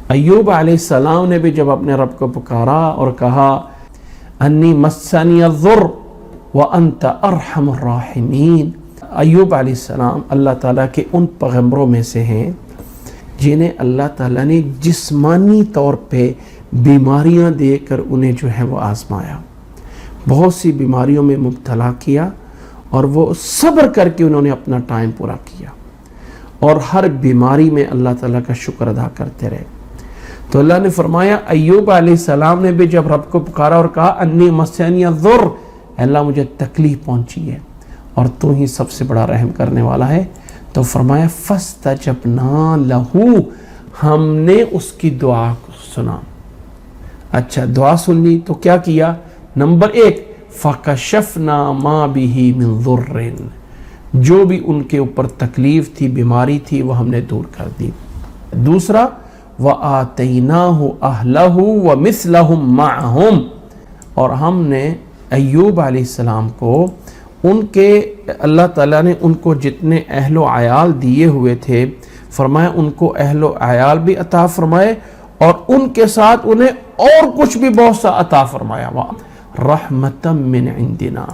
ایوب علیہ السلام نے بھی جب اپنے رب کو پکارا اور کہا انی مسنی الضر وانت ارحم الراحمین. ایوب علیہ السلام اللہ تعالیٰ کے ان پیغمبروں میں سے ہیں جنہیں اللہ تعالیٰ نے جسمانی طور پہ بیماریاں دے کر انہیں جو ہے وہ آزمایا، بہت سی بیماریوں میں مبتلا کیا، اور وہ صبر کر کے انہوں نے اپنا ٹائم پورا کیا، اور ہر بیماری میں اللہ تعالیٰ کا شکر ادا کرتے رہے. تو اللہ نے فرمایا ایوب علیہ السلام نے بھی جب رب کو پکارا اور کہا انی مسنی الضر، اللہ مجھے تکلیف پہنچی ہے اور تو ہی سب سے بڑا رحم کرنے والا ہے، تو فرمایا فاستجبنا لہو، ہم نے اس کی دعا کو سنا. اچھا دعا سن لی تو کیا کیا؟ نمبر 1 فکشفنا ما بہ من ضر، جو بھی ان کے اوپر تکلیف تھی، بیماری تھی، وہ ہم نے دور کر دی. دوسرا وَآتَيْنَاهُ أَهْلَهُ وَمِثْلَهُمْ مَعَهُمْ، اور ہم نے ایوب علیہ السلام کو ان کے، اللہ تعالیٰ نے ان کو جتنے اہل و عیال دیے ہوئے تھے، فرمایا ان کو اہل و عیال بھی عطا فرمائے اور ان کے ساتھ انہیں اور کچھ بھی بہت سا عطا فرمایا. رحمتا من عندنا،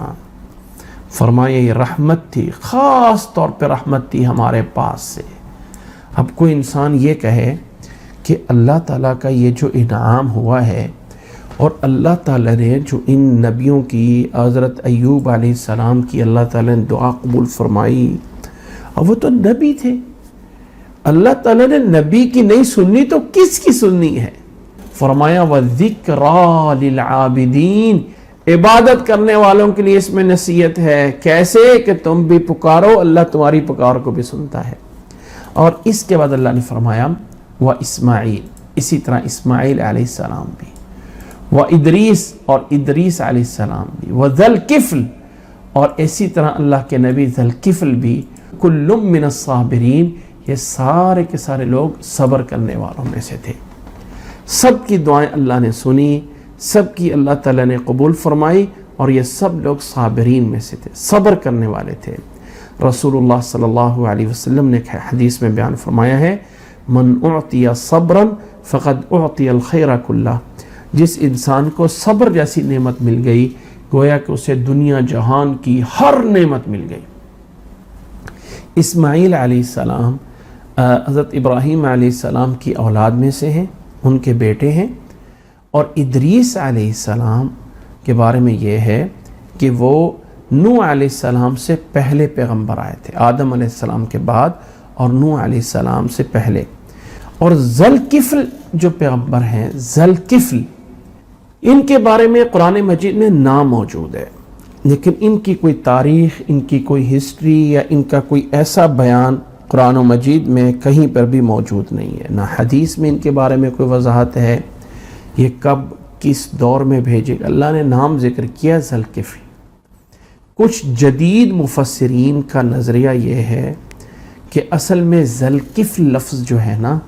فرمایا یہ رحمت تھی، خاص طور پہ رحمت تھی ہمارے پاس سے. اب کوئی انسان یہ کہے کہ اللہ تعالیٰ کا یہ جو انعام ہوا ہے، اور اللہ تعالیٰ نے جو ان نبیوں کی، حضرت ایوب علیہ السلام کی اللہ تعالیٰ نے دعا قبول فرمائی، اور وہ تو نبی تھے، اللہ تعالیٰ نے نبی کی نہیں سننی تو کس کی سننی ہے؟ فرمایا وَذِكْرَى لِلْعَابِدِينَ، عبادت کرنے والوں کے لیے اس میں نصیحت ہے. کیسے؟ کہ تم بھی پکارو، اللہ تمہاری پکار کو بھی سنتا ہے. اور اس کے بعد اللہ نے فرمایا وَإِسماعیل، اسی طرح اسماعیل علیہ السلام بھی، وَإِدْرِيس، اور ادریس علیہ السلام بھی، وَذَلْكِفْلِ، اور اسی طرح اللہ کے نبی ذلکفل بھی. كُلٌّ مِّنَ الصَّابِرِينَ، یہ سارے کے سارے لوگ صبر کرنے والوں میں سے تھے. سب کی دعائیں اللہ نے سنی، سب کی اللہ تعالیٰ نے قبول فرمائی، اور یہ سب لوگ صابرین میں سے تھے، صبر کرنے والے تھے. رسول اللہ صلی اللہ علیہ وسلم نے حدیث میں بیان فرمایا ہے من اعطی صبرا فقد اعطی الخیر کلہ، جس انسان کو صبر جیسی نعمت مل گئی گویا کہ اسے دنیا جہان کی ہر نعمت مل گئی. اسماعیل علیہ السلام حضرت ابراہیم علیہ السلام کی اولاد میں سے ہیں، ان کے بیٹے ہیں. اور ادریس علیہ السلام کے بارے میں یہ ہے کہ وہ نوح علیہ السلام سے پہلے پیغمبر آئے تھے، آدم علیہ السلام کے بعد اور نوح علیہ السلام سے پہلے. اور ذلکفل جو پیغمبر ہیں، ذلکفل، ان کے بارے میں قرآن مجید میں نام موجود ہے، لیکن ان کی کوئی تاریخ، ان کی کوئی ہسٹری یا ان کا کوئی ایسا بیان قرآن و مجید میں کہیں پر بھی موجود نہیں ہے. نہ حدیث میں ان کے بارے میں کوئی وضاحت ہے، یہ کب کس دور میں بھیجے. اللہ نے نام ذکر کیا ذلکفل. کچھ جدید مفسرین کا نظریہ یہ ہے کہ اصل میں ذلکفل لفظ جو ہے نا،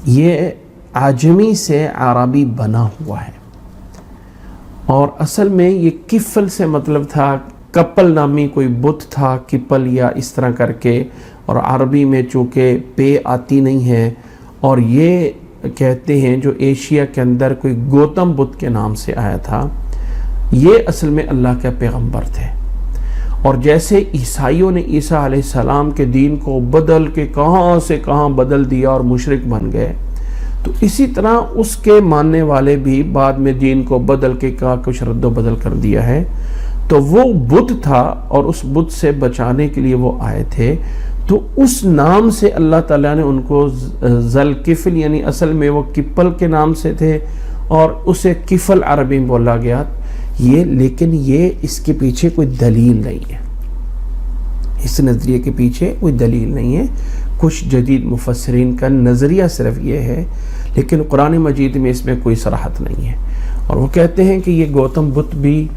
یہ عجمی سے عربی بنا ہوا ہے، اور اصل میں یہ کفل سے مطلب تھا، کپل نامی کوئی بت تھا، کپل یا اس طرح کر کے، اور عربی میں چونکہ پے آتی نہیں ہے، اور یہ کہتے ہیں جو ایشیا کے اندر کوئی گوتم بدھ کے نام سے آیا تھا، یہ اصل میں اللہ کے پیغمبر تھے. اور جیسے عیسائیوں نے عیسیٰ علیہ السلام کے دین کو بدل کے کہاں سے کہاں بدل دیا اور مشرک بن گئے، تو اسی طرح اس کے ماننے والے بھی بعد میں دین کو بدل کے کچھ رد و بدل کر دیا ہے. تو وہ بت تھا، اور اس بت سے بچانے کے لیے وہ آئے تھے، تو اس نام سے اللہ تعالیٰ نے ان کو ذلکفل، یعنی اصل میں وہ کپل کے نام سے تھے، اور اسے کفل عربی میں بولا گیا. لیکن یہ اس کے پیچھے کوئی دلیل نہیں ہے، اس نظریے کے پیچھے کوئی دلیل نہیں ہے. کچھ جدید مفسرین کا نظریہ صرف یہ ہے، لیکن قرآن مجید میں اس میں کوئی صراحت نہیں ہے. اور وہ کہتے ہیں کہ یہ گوتم بدھ بھی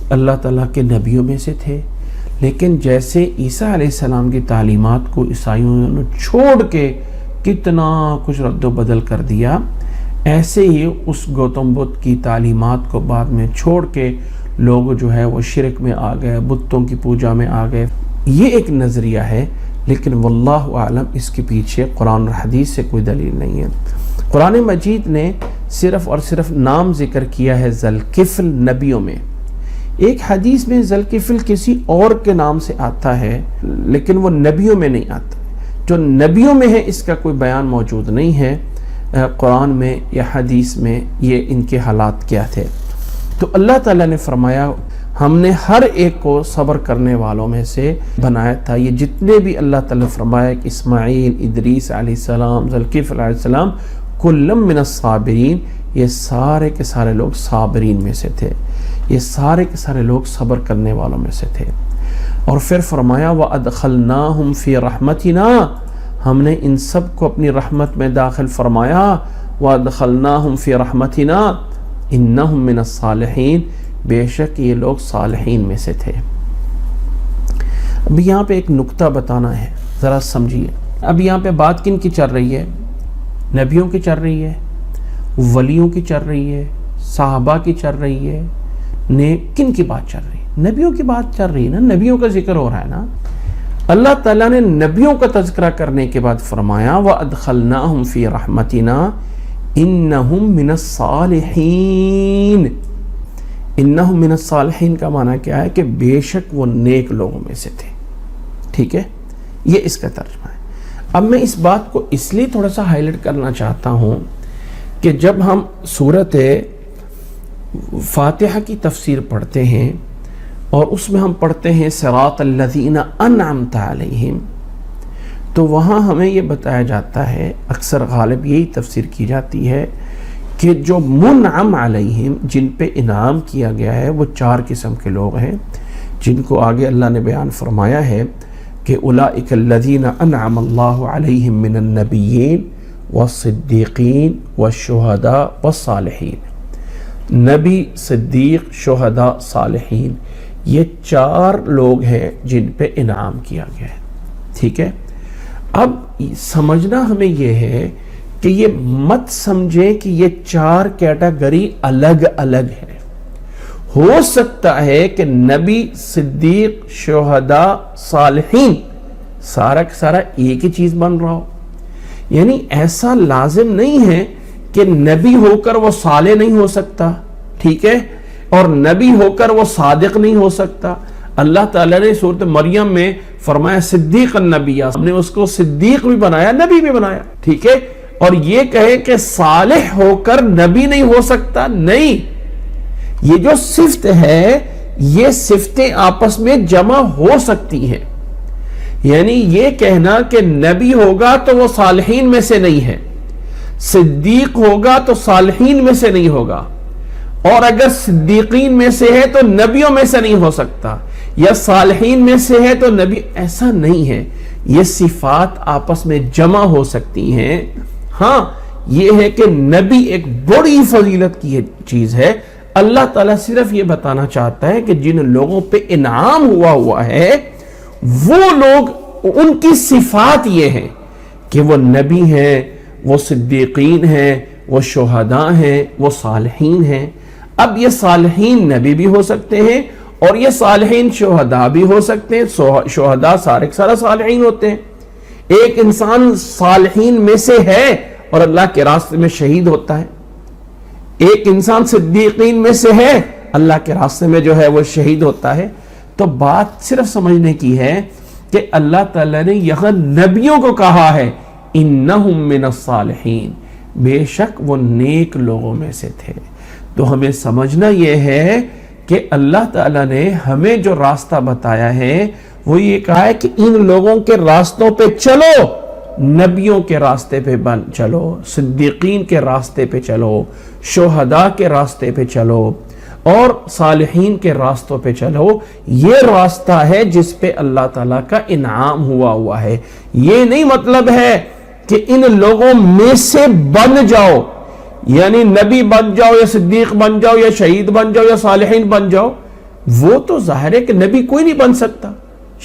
اللہ تعالیٰ کے نبیوں میں سے تھے، لیکن جیسے عیسیٰ علیہ السلام کی تعلیمات کو عیسائیوں نے چھوڑ کے کتنا کچھ رد و بدل کر دیا، ایسے ہی اس گوتم بدھ کی تعلیمات کو بعد میں چھوڑ کے لوگ جو ہے وہ شرک میں آ گئے، بتوں کی پوجا میں آ گئے. یہ ایک نظریہ ہے، لیکن واللہ اعلم اس کے پیچھے قرآن اور حدیث سے کوئی دلیل نہیں ہے. قرآن مجید نے صرف اور صرف نام ذکر کیا ہے ذلکفل نبیوں میں. ایک حدیث میں ذلکفل کسی اور کے نام سے آتا ہے، لیکن وہ نبیوں میں نہیں آتا. جو نبیوں میں ہے اس کا کوئی بیان موجود نہیں ہے قرآن میں یا حدیث میں، یہ ان کے حالات کیا تھے. تو اللہ تعالیٰ نے فرمایا ہم نے ہر ایک کو صبر کرنے والوں میں سے بنایا تھا. یہ جتنے بھی اللہ تعالیٰ نے فرمایا کہ اسماعیل، ادریس علیہ السلام، ذلکفل علیہ السلام، کلم من الصابرین، یہ سارے کے سارے لوگ صابرین میں سے تھے، یہ سارے کے سارے لوگ صبر کرنے والوں میں سے تھے. اور پھر فرمایا وَأَدْخَلْنَاهُمْ فِي رَحْمَتِنَا، ہم نے ان سب کو اپنی رحمت میں داخل فرمایا. وَأَدْخَلْنَاهُمْ فِي رَحْمَتِنَا إِنَّهُمْ مِنَ الصَّالِحِينَ، بے شک یہ لوگ صالحین میں سے تھے. اب یہاں پہ ایک نکتہ بتانا ہے، ذرا سمجھیے. اب یہاں پہ بات کن کی چل رہی ہے؟ نبیوں کی چل رہی ہے، ولیوں کی چل رہی ہے، صحابہ کی چل رہی ہے، کن کی بات چل رہی ہے؟ نبیوں کی بات چل رہی ہے نا، نبیوں کا ذکر ہو رہا ہے نا. اللہ تعالیٰ نے نبیوں کا تذکرہ کرنے کے بعد فرمایا وَأَدْخَلْنَاهُمْ فِي رَحْمَتِنَا انہم من الصالحین. انہم من الصالحین کا معنی کیا ہے کہ بے شک وہ نیک لوگوں میں سے تھے. ٹھیک ہے، یہ اس کا ترجمہ ہے. اب میں اس بات کو اس لیے تھوڑا سا ہائی لائٹ کرنا چاہتا ہوں کہ جب ہم سورۃ فاتحہ کی تفسیر پڑھتے ہیں اور اس میں ہم پڑھتے ہیں صراط الذین انعمت علیہم، تو وہاں ہمیں یہ بتایا جاتا ہے، اکثر غالب یہی تفسیر کی جاتی ہے کہ جو منعم علیہم، جن پہ انعام کیا گیا ہے، وہ 4 قسم کے لوگ ہیں جن کو آگے اللہ نے بیان فرمایا ہے کہ اولئک الذین انعم اللہ علیہم من النبیین والصدیقین والشہداء والصالحین. نبی، صدیق، شہداء، صالحین، یہ 4 لوگ ہیں جن پہ انعام کیا گیا ہے. ٹھیک ہے، اب سمجھنا ہمیں یہ ہے کہ یہ مت سمجھیں کہ یہ 4 کیٹیگری الگ الگ ہے. ہو سکتا ہے کہ نبی، صدیق، شہداء، صالحین سارا کا سارا ایک ہی چیز بن رہا ہو. یعنی ایسا لازم نہیں ہے کہ نبی ہو کر وہ صالح نہیں ہو سکتا. ٹھیک ہے، اور نبی ہو کر وہ صادق نہیں ہو سکتا. اللہ تعالیٰ نے سورۃ مریم میں فرمایا صدیق النبی، ہم نے اس کو صدیق بھی بنایا، نبی بھی بنایا. ٹھیک ہے، اور یہ کہے کہ صالح ہو کر نبی نہیں ہو سکتا، نہیں. یہ جو صفت ہے، یہ صفتیں آپس میں جمع ہو سکتی ہیں. یعنی یہ کہنا کہ نبی ہوگا تو وہ صالحین میں سے نہیں ہے، صدیق ہوگا تو صالحین میں سے نہیں ہوگا، اور اگر صدیقین میں سے ہے تو نبیوں میں سے نہیں ہو سکتا، یا صالحین میں سے ہے تو نبی. ایسا نہیں ہے. یہ صفات آپس میں جمع ہو سکتی ہیں. ہاں، یہ ہے کہ نبی ایک بڑی فضیلت کی چیز ہے. اللہ تعالیٰ صرف یہ بتانا چاہتا ہے کہ جن لوگوں پہ انعام ہوا ہے وہ لوگ، ان کی صفات یہ ہیں کہ وہ نبی ہیں، وہ صدیقین ہیں، وہ شہداء ہیں، وہ صالحین ہیں. اب یہ صالحین نبی بھی ہو سکتے ہیں اور یہ صالحین شہداء بھی ہو سکتے ہیں. شہداء سارے صالحین ہوتے ہیں. ایک انسان صالحین میں سے ہے اور اللہ کے راستے میں شہید ہوتا ہے. ایک انسان صدیقین میں سے ہے، اللہ کے راستے میں جو ہے وہ شہید ہوتا ہے. تو بات صرف سمجھنے کی ہے کہ اللہ تعالیٰ نے یہاں نبیوں کو کہا ہے انہم من الصالحین، بے شک وہ نیک لوگوں میں سے تھے. تو ہمیں سمجھنا یہ ہے کہ اللہ تعالیٰ نے ہمیں جو راستہ بتایا ہے وہ یہ کہا ہے کہ ان لوگوں کے راستوں پہ چلو. نبیوں کے راستے پہ چلو، صدیقین کے راستے پہ چلو، شہداء کے راستے پہ چلو، اور صالحین کے راستوں پہ چلو. یہ راستہ ہے جس پہ اللہ تعالیٰ کا انعام ہوا ہے. یہ نہیں مطلب ہے کہ ان لوگوں میں سے بن جاؤ، یعنی نبی بن جاؤ یا صدیق بن جاؤ یا شہید بن جاؤ یا صالحین بن جاؤ. وہ تو ظاہر ہے کہ نبی کوئی نہیں بن سکتا،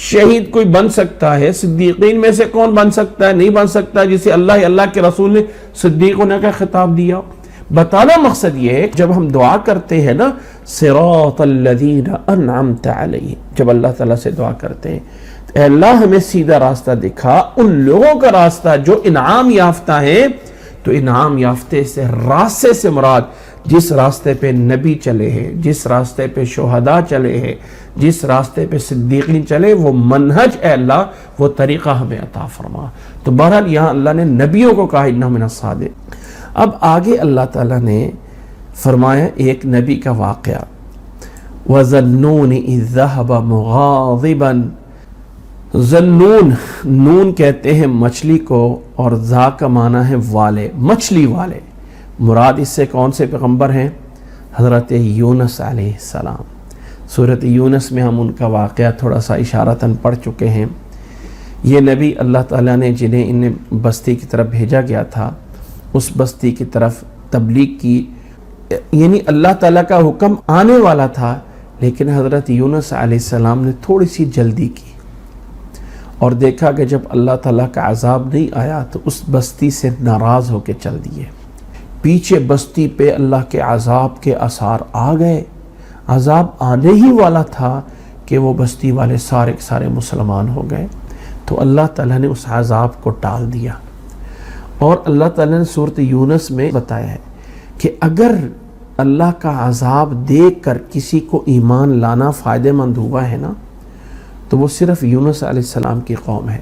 شہید کوئی بن سکتا ہے. صدیقین میں سے کون بن سکتا ہے؟ نہیں بن سکتا. جسے اللہ کے رسول نے صدیق ہونے کا خطاب دیا. بتانا مقصد یہ ہے جب ہم دعا کرتے ہیں نا صراط الذین انعمت علیہم، جب اللہ تعالیٰ سے دعا کرتے ہیں اے اللہ ہمیں سیدھا راستہ دکھا، ان لوگوں کا راستہ جو انعام یافتہ ہیں. تو انعام یافتے سے راستے سے مراد جس راستے پہ نبی چلے ہیں، جس راستے پہ شہداء چلے ہیں، جس راستے پہ صدیقین چلے، وہ منہج اے اللہ، وہ طریقہ ہمیں عطا فرما. تو بہرحال یہاں اللہ نے نبیوں کو کہا انہم من الصادق. اب آگے اللہ تعالیٰ نے فرمایا ایک نبی کا واقعہ، وَذَنُّونِ إِذْ ذَهَبَ مُغَاضِبًا. ذنون، نون کہتے ہیں مچھلی کو، اور ذا کا معنی ہے والے، مچھلی والے. مراد اس سے کون سے پیغمبر ہیں؟ حضرت یونس علیہ السلام. سورۃ یونس میں ہم ان کا واقعہ تھوڑا سا اشارتاً پڑھ چکے ہیں. یہ نبی اللہ تعالیٰ نے جنہیں انہیں بستی کی طرف بھیجا گیا تھا، اس بستی کی طرف تبلیغ کی. یعنی اللہ تعالیٰ کا حکم آنے والا تھا، لیکن حضرت یونس علیہ السلام نے تھوڑی سی جلدی کی اور دیکھا کہ جب اللہ تعالیٰ کا عذاب نہیں آیا تو اس بستی سے ناراض ہو کے چل دیے. پیچھے بستی پہ اللہ کے عذاب کے آثار آ گئے. عذاب آنے ہی والا تھا کہ وہ بستی والے سارے مسلمان ہو گئے. تو اللہ تعالیٰ نے اس عذاب کو ٹال دیا اور اللہ تعالیٰ نے سورۃ یونس میں بتایا ہے کہ اگر اللہ کا عذاب دیکھ کر کسی کو ایمان لانا فائدہ مند ہوا ہے نا تو وہ صرف یونس علیہ السلام کی قوم ہے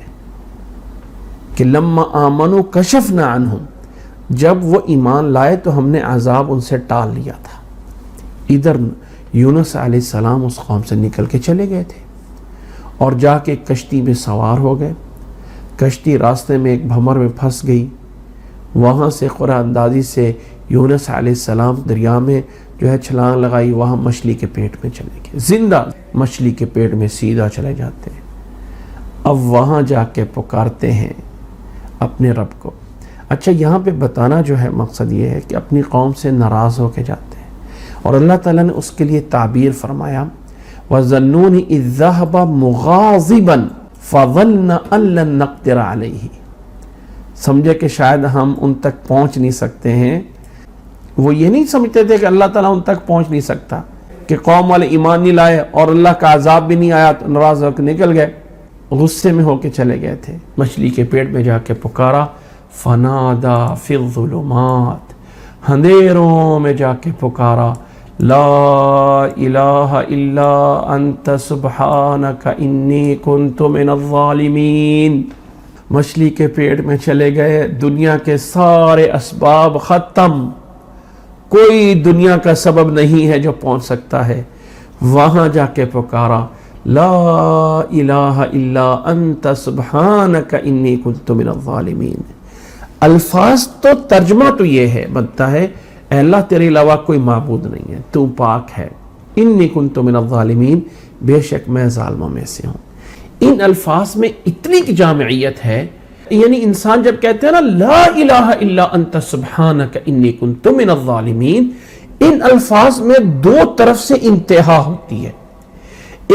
کہ لما آمنوا کشفنا عنہم، جب وہ ایمان لائے تو ہم نے عذاب ان سے ٹال لیا تھا۔ ادھر یونس علیہ السلام اس قوم سے نکل کے چلے گئے تھے اور جا کے کشتی میں سوار ہو گئے، کشتی راستے میں ایک بھمر میں پھنس گئی، وہاں سے قرآن اندازی سے یونس علیہ السلام دریا میں جو ہے چھلانگ لگائی، وہاں مچھلی کے پیٹ میں چلے گئے، زندہ مچھلی کے پیٹ میں سیدھا چلے جاتے ہیں۔ اب وہاں جا کے پکارتے ہیں اپنے رب کو۔ اچھا، یہاں پہ بتانا جو ہے مقصد یہ ہے کہ اپنی قوم سے ناراض ہو کے جاتے ہیں، اور اللہ تعالیٰ نے اس کے لیے تعبیر فرمایا وَظَنُّونِ إِذْ ذَهَبَ مُغَاضِبًا فَظَنَّ أَن لَّن نَّقْدِرَ عَلَيْهِ، سمجھے کہ شاید ہم ان تک پہنچ نہیں سکتے ہیں۔ وہ یہ نہیں سمجھتے تھے کہ اللہ تعالیٰ ان تک پہنچ نہیں سکتا، کہ قوم والے ایمان نہیں لائے اور اللہ کا عذاب بھی نہیں آیا تو ناراض ہو کے نکل گئے، غصے میں ہو کے چلے گئے تھے۔ مچھلی کے پیٹ میں جا کے پکارا، فنادا فی الظلمات، اندھیروں میں جا کے پکارا، لا الہ الا انت سبحانک انی کنت من الظالمین۔ مچھلی کے پیٹ میں چلے گئے، دنیا کے سارے اسباب ختم، کوئی دنیا کا سبب نہیں ہے جو پہنچ سکتا ہے۔ وہاں جا کے پکارا، لا الہ الا انت سبحانک انی کنت من الظالمین۔ الفاظ تو ترجمہ تو یہ ہے بنتا ہے، اے اللہ تیرے علاوہ کوئی معبود نہیں ہے، تو پاک ہے، انی کنت من الظالمین، بے شک میں ظالموں میں سے ہوں۔ ان الفاظ میں اتنی کی جامعیت ہے، یعنی انسان جب کہتے ہیں نا لا الہ الا انت سبحانک انی کنت من الظالمین، ان الفاظ میں دو طرف سے انتہا ہوتی ہے۔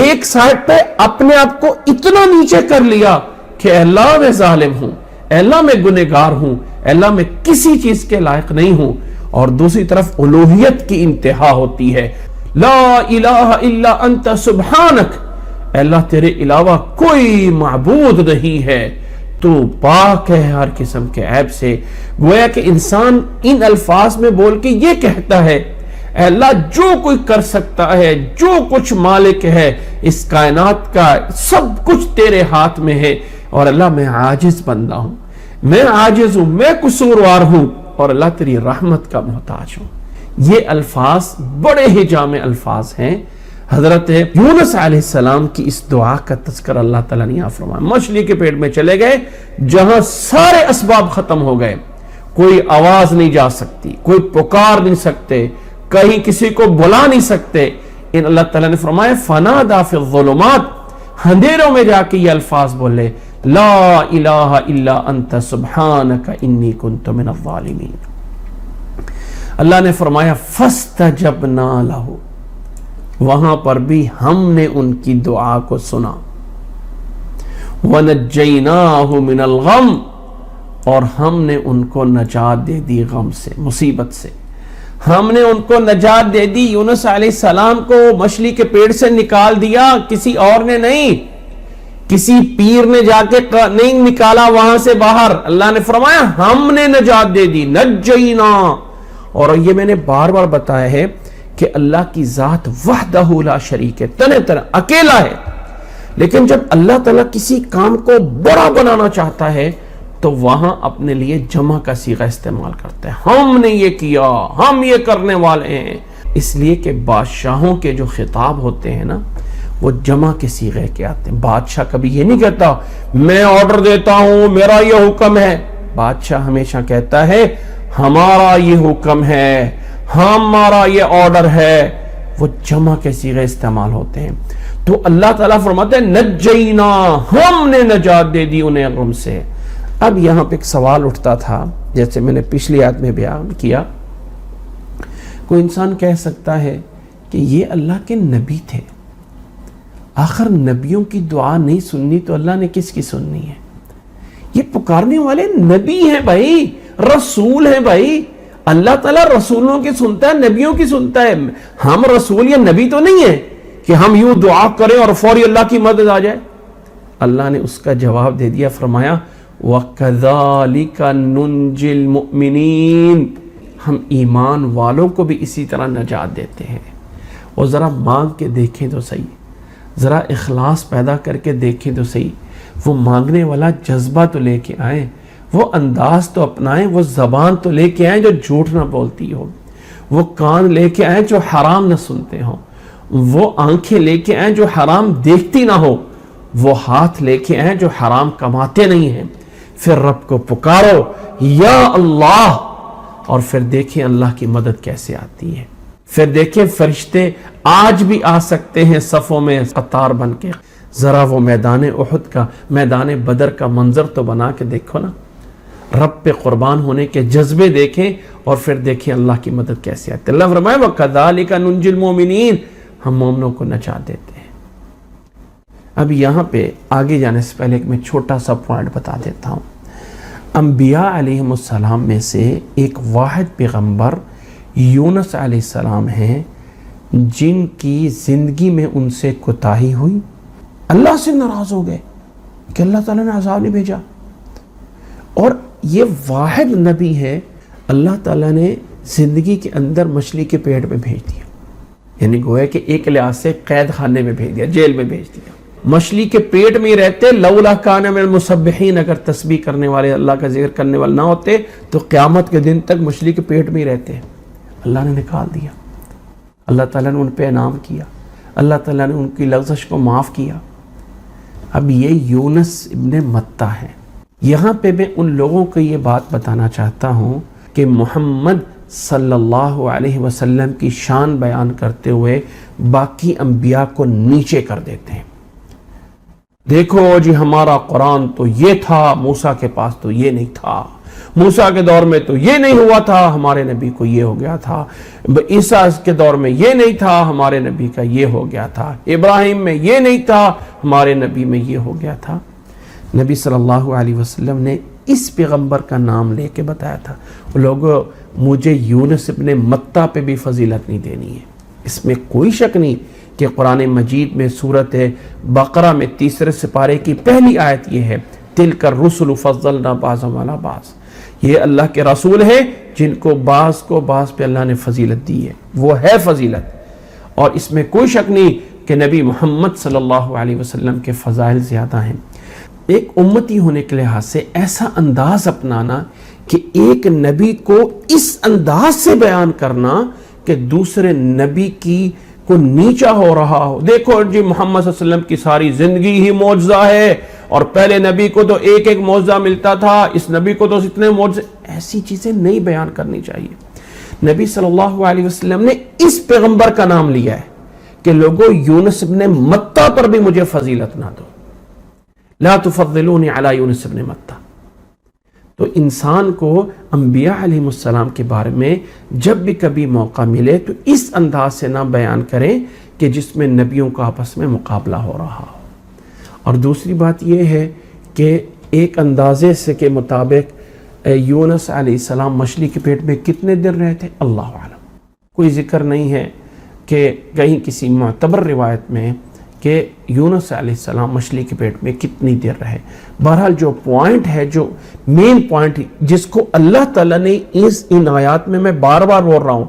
ایک سائڈ پہ اپنے آپ کو اتنا نیچے کر لیا کہ اے اللہ میں ظالم ہوں، اے اللہ میں گنہگار ہوں، اے اللہ میں کسی چیز کے لائق نہیں ہوں، اور دوسری طرف الوہیت کی انتہا ہوتی ہے، لا الہ الا انت سبحانک، اے اللہ تیرے علاوہ کوئی معبود نہیں ہے، تو پاک ہے ہر قسم کے عیب سے۔ گویا کہ انسان ان الفاظ میں بول کے یہ کہتا ہے، اے اللہ جو کوئی کر سکتا ہے، جو کچھ مالک ہے اس کائنات کا، سب کچھ تیرے ہاتھ میں ہے، اور اللہ میں عاجز بندہ ہوں، میں عاجز ہوں، میں قصوروار ہوں، اور اللہ تیری رحمت کا محتاج ہوں۔ یہ الفاظ بڑے ہی جامع الفاظ ہیں۔ حضرت یونس علیہ السلام کی اس دعا کا تذکر اللہ تعالیٰ نے یہاں فرمایا۔ مچھلی کے پیٹ میں چلے گئے، جہاں سارے اسباب ختم ہو گئے، کوئی آواز نہیں جا سکتی، کوئی پکار نہیں سکتے، کہیں کسی کو بلا نہیں سکتے، ان اللہ تعالیٰ نے فرمایا فنادا فی الظلمات، اندھیروں میں جا کے یہ الفاظ بولے، لا الہ الا انت سبحانک انی کنت من الظالمین۔ اللہ نے فرمایا فاستجبنا لہ، وہاں پر بھی ہم نے ان کی دعا کو سنا، وَنَجَّيْنَاهُ مِنَ الْغَمِّ، اور ہم نے ان کو نجات دے دی غم سے، مصیبت سے، ہم نے ان کو نجات دے دی۔ یونس علیہ السلام کو مچھلی کے پیٹ سے نکال دیا، کسی اور نے نہیں، کسی پیر نے جا کے نہیں نکالا وہاں سے باہر، اللہ نے فرمایا ہم نے نجات دے دی، نجینا۔ اور یہ میں نے بار بار بتایا ہے کہ اللہ کی ذات وحدہ لا شریک ہے، تنہا اکیلا ہے، لیکن جب اللہ تعالیٰ کسی کام کو بڑا بنانا چاہتا ہے تو وہاں اپنے لیے جمع کا صیغہ استعمال کرتا ہے، ہم نے یہ کیا، ہم یہ کرنے والے ہیں۔ اس لیے کہ بادشاہوں کے جو خطاب ہوتے ہیں نا وہ جمع کے صیغے کے آتے ہیں۔ بادشاہ کبھی یہ نہیں کہتا میں آرڈر دیتا ہوں، میرا یہ حکم ہے، بادشاہ ہمیشہ کہتا ہے ہمارا یہ حکم ہے، ہمارا یہ آرڈر ہے، وہ جمع کے صیغے استعمال ہوتے ہیں۔ تو اللہ تعالیٰ فرماتے ہیں نجینا، ہم نے نجات دے دی انہیں غم سے۔ اب یہاں پہ ایک سوال اٹھتا تھا، جیسے میں نے پچھلی آیت میں بیان کیا، کوئی انسان کہہ سکتا ہے کہ یہ اللہ کے نبی تھے، آخر نبیوں کی دعا نہیں سننی تو اللہ نے کس کی سننی ہے؟ یہ پکارنے والے نبی ہیں بھائی، رسول ہیں بھائی، اللہ تعالیٰ رسولوں کی سنتا ہے، نبیوں کی سنتا ہے۔ ہم رسول یا نبی تو نہیں ہے کہ ہم یوں دعا کریں اور فوری اللہ کی مدد آ جائے۔ اللہ نے اس کا جواب دے دیا، فرمایا وَكَذَلِكَ نُنْجِي الْمُؤْمِنِينَ، ہم ایمان والوں کو بھی اسی طرح نجات دیتے ہیں۔ اور ذرا مانگ کے دیکھیں تو صحیح، ذرا اخلاص پیدا کر کے دیکھیں تو صحیح، وہ مانگنے والا جذبہ تو لے کے آئیں، وہ انداز تو اپنائیں، وہ زبان تو لے کے آئیں جو جھوٹ نہ بولتی ہو، وہ کان لے کے آئیں جو حرام نہ سنتے ہوں، وہ آنکھیں لے کے آئیں جو حرام دیکھتی نہ ہو، وہ ہاتھ لے کے آئیں جو حرام کماتے نہیں ہیں۔ پھر رب کو پکارو یا اللہ، اور پھر دیکھیں اللہ کی مدد کیسے آتی ہے۔ پھر دیکھیں فرشتے آج بھی آ سکتے ہیں صفوں میں قطار بن کے۔ ذرا وہ میدان احد کا، میدان بدر کا منظر تو بنا کے دیکھو نا، رب پہ قربان ہونے کے جذبے دیکھیں، اور پھر دیکھیں اللہ کی مدد کیسے آتی ہے۔ اللہ فرمائے وَكَذَلِكَ نُنْجِي الْمُؤْمِنِينَ، ہم مومنوں کو نجات دیتے ہیں۔ اب یہاں پہ آگے جانے سے پہلے میں چھوٹا سا پوائنٹ بتا دیتا ہوں۔ انبیاء علیہ السلام میں سے ایک واحد پیغمبر یونس علیہ السلام ہیں، جن کی زندگی میں ان سے کوتاہی ہوئی، اللہ سے ناراض ہو گئے کہ اللہ تعالیٰ نے عذاب نہیں بھیجا، اور یہ واحد نبی ہے اللہ تعالیٰ نے زندگی کے اندر مچھلی کے پیٹ میں بھیج دیا، یعنی گویا کہ ایک لحاظ سے قید خانے میں بھیج دیا، جیل میں بھیج دیا۔ مچھلی کے پیٹ میں ہی رہتے، لولا کان من المسبحین، اگر تسبیح کرنے والے، اللہ کا ذکر کرنے والے نہ ہوتے تو قیامت کے دن تک مچھلی کے پیٹ میں ہی رہتے۔ اللہ نے نکال دیا، اللہ تعالیٰ نے ان پہ انعام کیا، اللہ تعالیٰ نے ان کی لغزش کو معاف کیا۔ اب یہ یونس ابن متہ ہے۔ یہاں پہ میں ان لوگوں کو یہ بات بتانا چاہتا ہوں کہ محمد صلی اللہ علیہ وسلم کی شان بیان کرتے ہوئے باقی انبیاء کو نیچے کر دیتے ہیں۔ دیکھو جی ہمارا قرآن تو یہ تھا، موسیٰ کے پاس تو یہ نہیں تھا، موسیٰ کے دور میں تو یہ نہیں ہوا تھا، ہمارے نبی کو یہ ہو گیا تھا، عیسیٰ کے دور میں یہ نہیں تھا، ہمارے نبی کا یہ ہو گیا تھا، ابراہیم میں یہ نہیں تھا، ہمارے نبی میں یہ ہو گیا تھا۔ نبی صلی اللہ علیہ وسلم نے اس پیغمبر کا نام لے کے بتایا تھا، لوگوں مجھے یونس ابن متہ پہ بھی فضیلت نہیں دینی ہے۔ اس میں کوئی شک نہیں کہ قرآن مجید میں سورۃ بقرہ میں 3 سپارے کی پہلی آیت یہ ہے، تِلْكَ الرُّسُلُ فَضَّلْنَا بَعْضَهُمْ عَلَىٰ بَعْضٍ، یہ اللہ کے رسول ہیں جن کو بعض پہ اللہ نے فضیلت دی ہے، وہ ہے فضیلت، اور اس میں کوئی شک نہیں کہ نبی محمد صلی اللہ علیہ وسلم کے فضائل زیادہ ہیں۔ ایک امتی ہونے کے لحاظ سے ایسا انداز اپنانا کہ ایک نبی کو اس انداز سے بیان کرنا کہ دوسرے نبی کی کو نیچا ہو رہا ہو۔ دیکھو جی محمد صلی اللہ علیہ وسلم کی ساری زندگی ہی معجزہ ہے، اور پہلے نبی کو تو ایک ایک معجزہ ملتا تھا، اس نبی کو تو اتنے معجزے، ایسی چیزیں نہیں بیان کرنی چاہیے۔ نبی صلی اللہ علیہ وسلم نے اس پیغمبر کا نام لیا ہے کہ لوگوں یونس ابن متہ پر بھی مجھے فضیلت نہ دو، لا تفضلونی علی یونس ابن متہ۔ تو انسان کو انبیاء علیہ السلام کے بارے میں جب بھی کبھی موقع ملے تو اس انداز سے نہ بیان کریں کہ جس میں نبیوں کا آپس میں مقابلہ ہو رہا ہو۔ اور دوسری بات یہ ہے کہ ایک اندازے سے کے مطابق یونس علیہ السلام مچھلی کے پیٹ میں کتنے دن رہے تھے اللہ عالم، کوئی ذکر نہیں ہے کہ کہیں کسی معتبر روایت میں کہ یونس علیہ السلام مچھلی کے پیٹ میں کتنی دیر رہے۔ بہرحال جو پوائنٹ ہے، جو مین پوائنٹ جس کو اللہ تعالیٰ نے ان آیات میں بار بار بول رہا ہوں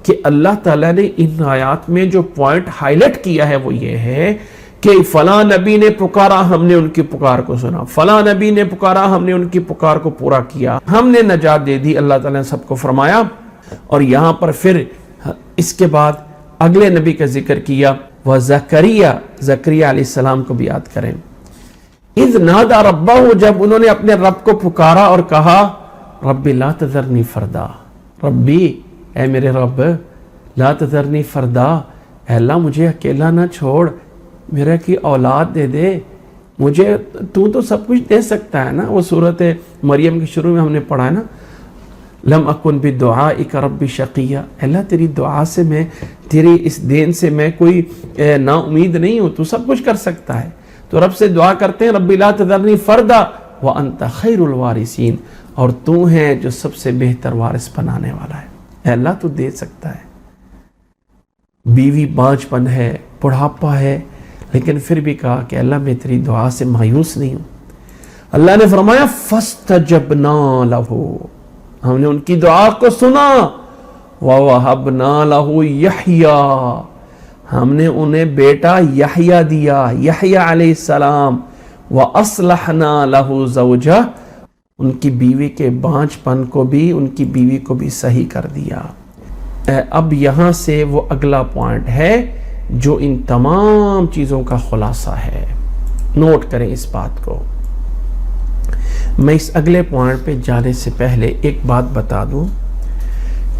کہ اللہ تعالیٰ نے ان آیات میں جو پوائنٹ ہائی لائٹ کیا ہے وہ یہ ہے کہ فلاں نبی نے پکارا، ہم نے ان کی پکار کو سنا، فلاں نبی نے پکارا، ہم نے ان کی پکار کو پورا کیا، ہم نے نجات دے دی، اللہ تعالیٰ نے سب کو فرمایا۔ اور یہاں پر پھر اس کے بعد اگلے نبی کا ذکر کیا، وہ زکریا علیہ السلام کو بھی یاد کریں۔ اذ نادا ربہ، جب انہوں نے اپنے رب کو پکارا اور کہا رب لا تذرنی فردا، ربی اے میرے رب لا تذرنی فردا، اے اللہ مجھے اکیلا نہ چھوڑ، میرا کی اولاد دے دے مجھے، تو سب کچھ دے سکتا ہے نا۔ وہ سورت مریم کے شروع میں ہم نے پڑھا ہے نا، لم اکن بدعائک رب شقیہ، اللہ تیری دعا سے میں، تیری اس دین سے میں کوئی نا امید نہیں ہوں، تو سب کچھ کر سکتا ہے۔ تو رب سے دعا کرتے ہیں رب لا تذرنی فردا وانت خیر الوارثین، اور تو ہے جو سب سے بہتر وارث بنانے والا ہے، اے اللہ تو دے سکتا ہے۔ بیوی بانجھ پن ہے، بڑھاپا ہے، لیکن پھر بھی کہا کہ اللہ میں تیری دعا سے مایوس نہیں ہوں۔ اللہ نے فرمایا فاستجبنا لہو، ہم نے ان کی دعا کو سنا، وَوَهَبْنَا لَهُ یحییٰ، ہم نے انہیں بیٹا یحییٰ دیا، یحییٰ علیہ السلام، وَأَصْلَحْنَا لَهُ زَوْجَهُ، ان کی بیوی کے بانجھ پن کو بھی، ان کی بیوی کو بھی صحیح کر دیا۔ اب یہاں سے وہ اگلا پوائنٹ ہے جو ان تمام چیزوں کا خلاصہ ہے، نوٹ کریں اس بات کو۔ میں اس اگلے پوائنٹ پہ جانے سے پہلے ایک بات بتا دوں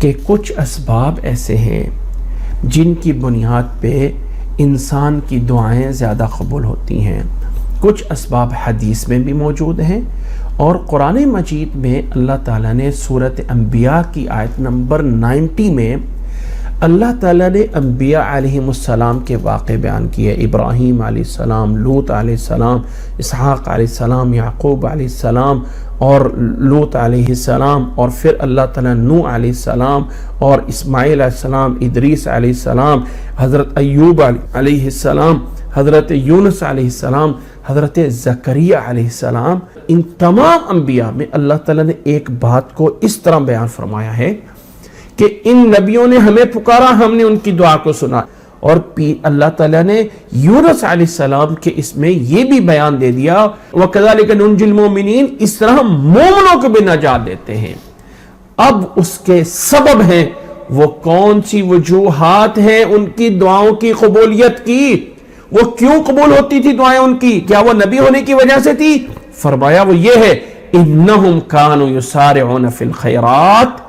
کہ کچھ اسباب ایسے ہیں جن کی بنیاد پہ انسان کی دعائیں زیادہ قبول ہوتی ہیں۔ کچھ اسباب حدیث میں بھی موجود ہیں، اور قرآن مجید میں اللہ تعالیٰ نے سورۃ انبیاء کی آیت نمبر 90 میں اللہ تعالیٰ نے انبیاء علیہم السلام کے واقع بیان کیے، ابراہیم علیہ السلام، لوط علیہ السلام، اسحاق علیہ السلام، یعقوب علیہ السلام اور لوط علیہ السلام، اور پھر اللہ تعالیٰ نوح علیہ السلام اور اسماعیل علیہ السلام، ادریس علیہ السلام، حضرت ایوب علیہ السلام، حضرت یونس علیہ السلام، حضرت زکریا علیہ السلام۔ ان تمام انبیاء میں اللہ تعالیٰ نے ایک بات کو اس طرح بیان فرمایا ہے کہ ان نبیوں نے ہمیں پکارا، ہم نے ان کی دعا کو سنا، اور اللہ تعالیٰ نے یونس علیہ السلام کے اس میں یہ بھی بیان دے دیا، وَكَذَلِكَ نُنْجِي الْمُؤْمِنِينَ، اس طرح مومنوں کو بھی نجات دیتے ہیں۔ اب اس کے سبب ہیں، وہ کون سی وجوہات ہیں ان کی دعاؤں کی قبولیت کی، وہ کیوں قبول ہوتی تھی دعائیں ان کی، کیا وہ نبی ہونے کی وجہ سے تھی؟ فرمایا وہ یہ ہے، إِنَّهُمْ كَانُوا يُسَارِعُونَ فِي الْخَيْرَاتِ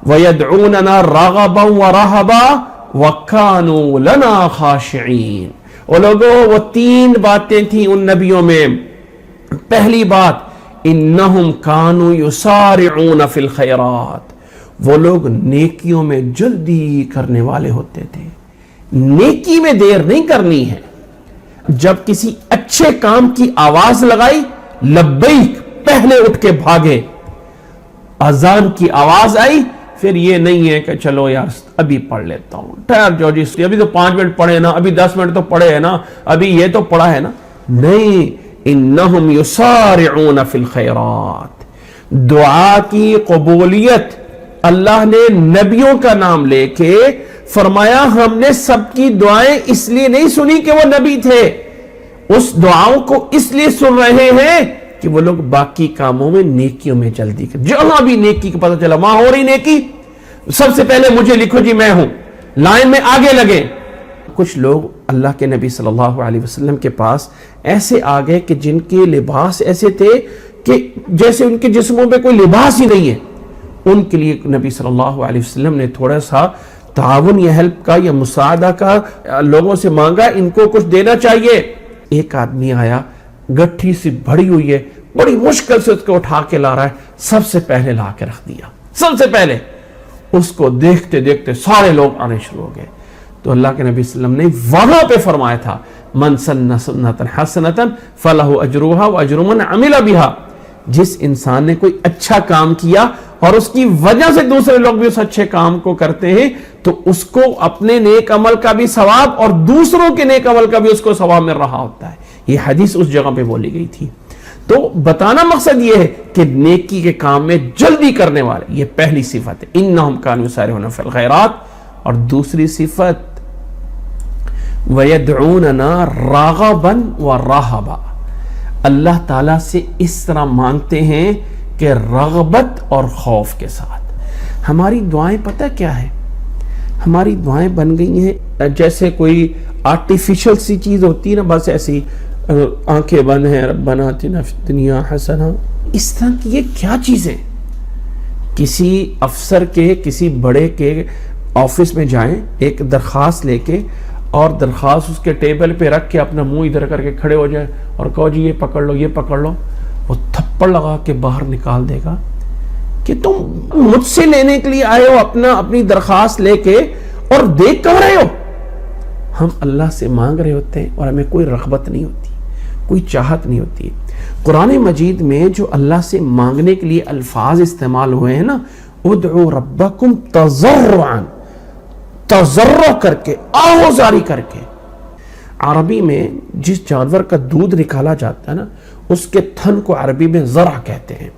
وَيَدْعُونَنَا رَغَبًا وَرَهَبًا وَكَانُوا لَنَا خَاشِعِينَ۔ وہ لوگوں، وہ تین باتیں تھیں ان نبیوں میں۔ پہلی بات، إِنَّهُمْ كَانُوا يُسَارِعُونَ فِي الْخَيْرَاتِ، وہ لوگ نیکیوں میں جلدی کرنے والے ہوتے تھے، نیکی میں دیر نہیں کرنی ہے۔ جب کسی اچھے کام کی آواز لگائی، لبیک، پہلے اٹھ کے بھاگے۔ اذان کی آواز آئی، پھر یہ نہیں ہے کہ چلو یار ابھی پڑھ لیتا ہوں، ٹھہر جاؤ جی، ابھی تو 5 منٹ پڑھے نا، ابھی 10 منٹ تو پڑھے ہے نا، ابھی یہ تو پڑھا ہے نا۔ نہیں، انہم یسارعون فی الخیرات، دعا کی قبولیت اللہ نے نبیوں کا نام لے کے فرمایا، ہم نے سب کی دعائیں اس لیے نہیں سنی کہ وہ نبی تھے، اس دعاؤں کو اس لیے سن رہے ہیں کہ وہ لوگ باقی کاموں میں، نیکیوں میں جلدی کر، جہاں بھی نیکی کا پتہ چلا وہاں ہو رہی نیکی، سب سے پہلے مجھے لکھو جی، میں ہوں، لائن میں آگے لگے۔ کچھ لوگ اللہ کے نبی صلی اللہ علیہ وسلم کے پاس ایسے آگئے کہ جن کے لباس ایسے تھے کہ جیسے ان کے جسموں پہ کوئی لباس ہی نہیں ہے۔ ان کے لیے نبی صلی اللہ علیہ وسلم نے تھوڑا سا تعاون یا ہیلپ کا یا مساعدہ کا لوگوں سے مانگا، ان کو کچھ دینا چاہیے۔ ایک آدمی آیا، گٹھی سی بھری ہوئی ہے، بڑی مشکل سے اس کو اٹھا کے لا رہا ہے، سب سے پہلے لا کے رکھ دیا، سب سے پہلے۔ اس کو دیکھتے دیکھتے سارے لوگ آنے شروع ہو گئے۔ تو اللہ کے نبی صلی اللہ علیہ وسلم نے وہاں پہ فرمایا تھا، من سن سنۃ حسنۃ فلہ اجرها واجر من عمل بها، جس انسان نے کوئی اچھا کام کیا اور اس کی وجہ سے دوسرے لوگ بھی اس اچھے کام کو کرتے ہیں، تو اس کو اپنے نیک عمل کا بھی ثواب اور دوسروں کے نیک عمل کا بھی اس کو ثواب مل رہا ہوتا ہے۔ یہ حدیث اس جگہ پہ بولی گئی تھی۔ تو بتانا مقصد یہ ہے کہ نیکی کے کام میں جلدی کرنے والے، یہ پہلی صفت ہے، انہم کانوا یسارعون فی الخیرات۔ اور دوسری صفت، وَيَدْعُونَنَا رَغَبًا وَرَهَبًا، اللہ تعالیٰ سے اس طرح مانگتے ہیں کہ رغبت اور خوف کے ساتھ۔ ہماری دعائیں پتہ کیا ہے؟ ہماری دعائیں بن گئی ہیں جیسے کوئی آرٹیفیشل سی چیز ہوتی ہے نا، بس ایسی آنکھیں بند ہیں، ربنا آتنا فی الدنیا حسنہ، اس طرح کی یہ کیا چیزیں؟ کسی افسر کے، کسی بڑے کے آفس میں جائیں، ایک درخواست لے کے، اور درخواست اس کے ٹیبل پہ رکھ کے اپنا منہ ادھر کر کے کھڑے ہو جائے اور کہو جی یہ پکڑ لو، یہ پکڑ لو، وہ تھپڑ لگا کے باہر نکال دے گا کہ تم مجھ سے لینے کے لیے آئے ہو اپنی درخواست لے کے، اور دیکھ کہاں رہے ہو؟ ہم اللہ سے مانگ رہے ہوتے ہیں اور ہمیں کوئی رغبت نہیں ہوتی، کوئی چاہت نہیں ہوتی۔ قرآن مجید میں جو اللہ سے مانگنے کے لیے الفاظ استعمال ہوئے ہیں نا، ادعو ربکم تضرعا، تضرع کر کے، آہوزاری کر کے۔ عربی میں جس جانور کا دودھ نکالا جاتا ہے نا اس کے تھن کو عربی میں ذرع کہتے ہیں،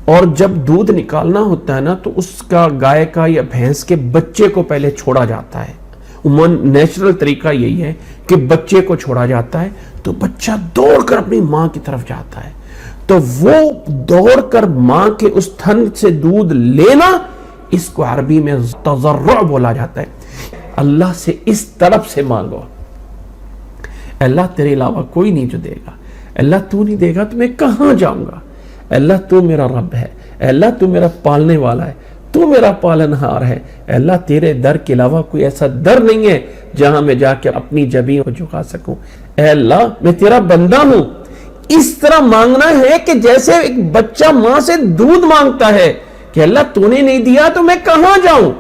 اور جب دودھ نکالنا ہوتا ہے نا تو اس کا گائے کا یا بھینس کے بچے کو پہلے چھوڑا جاتا ہے. عموماً نیچرل طریقہ یہی ہے کہ بچے کو چھوڑا جاتا ہے تو بچہ دوڑ کر اپنی ماں کی طرف جاتا ہے، تو وہ دوڑ کر ماں کے اس تھن سے دودھ لینا، اس کو عربی میں تضرع بولا جاتا ہے. اللہ سے اس طرف سے مانگو، اللہ تیرے علاوہ کوئی نہیں جو دے گا، اللہ تو نہیں دے گا تو میں کہاں جاؤں گا، اللہ تو میرا رب ہے، اللہ تو میرا پالنے والا ہے، تو میرا پالنہار ہے، اللہ تیرے در کے علاوہ کوئی ایسا در نہیں ہے جہاں میں جا کے اپنی جبین کو جھکا سکوں، اے اللہ میں تیرا بندہ ہوں. اس طرح مانگنا ہے کہ جیسے ایک بچہ ماں سے دودھ مانگتا ہے کہ اللہ تو نے نہیں دیا تو میں کہاں جاؤں.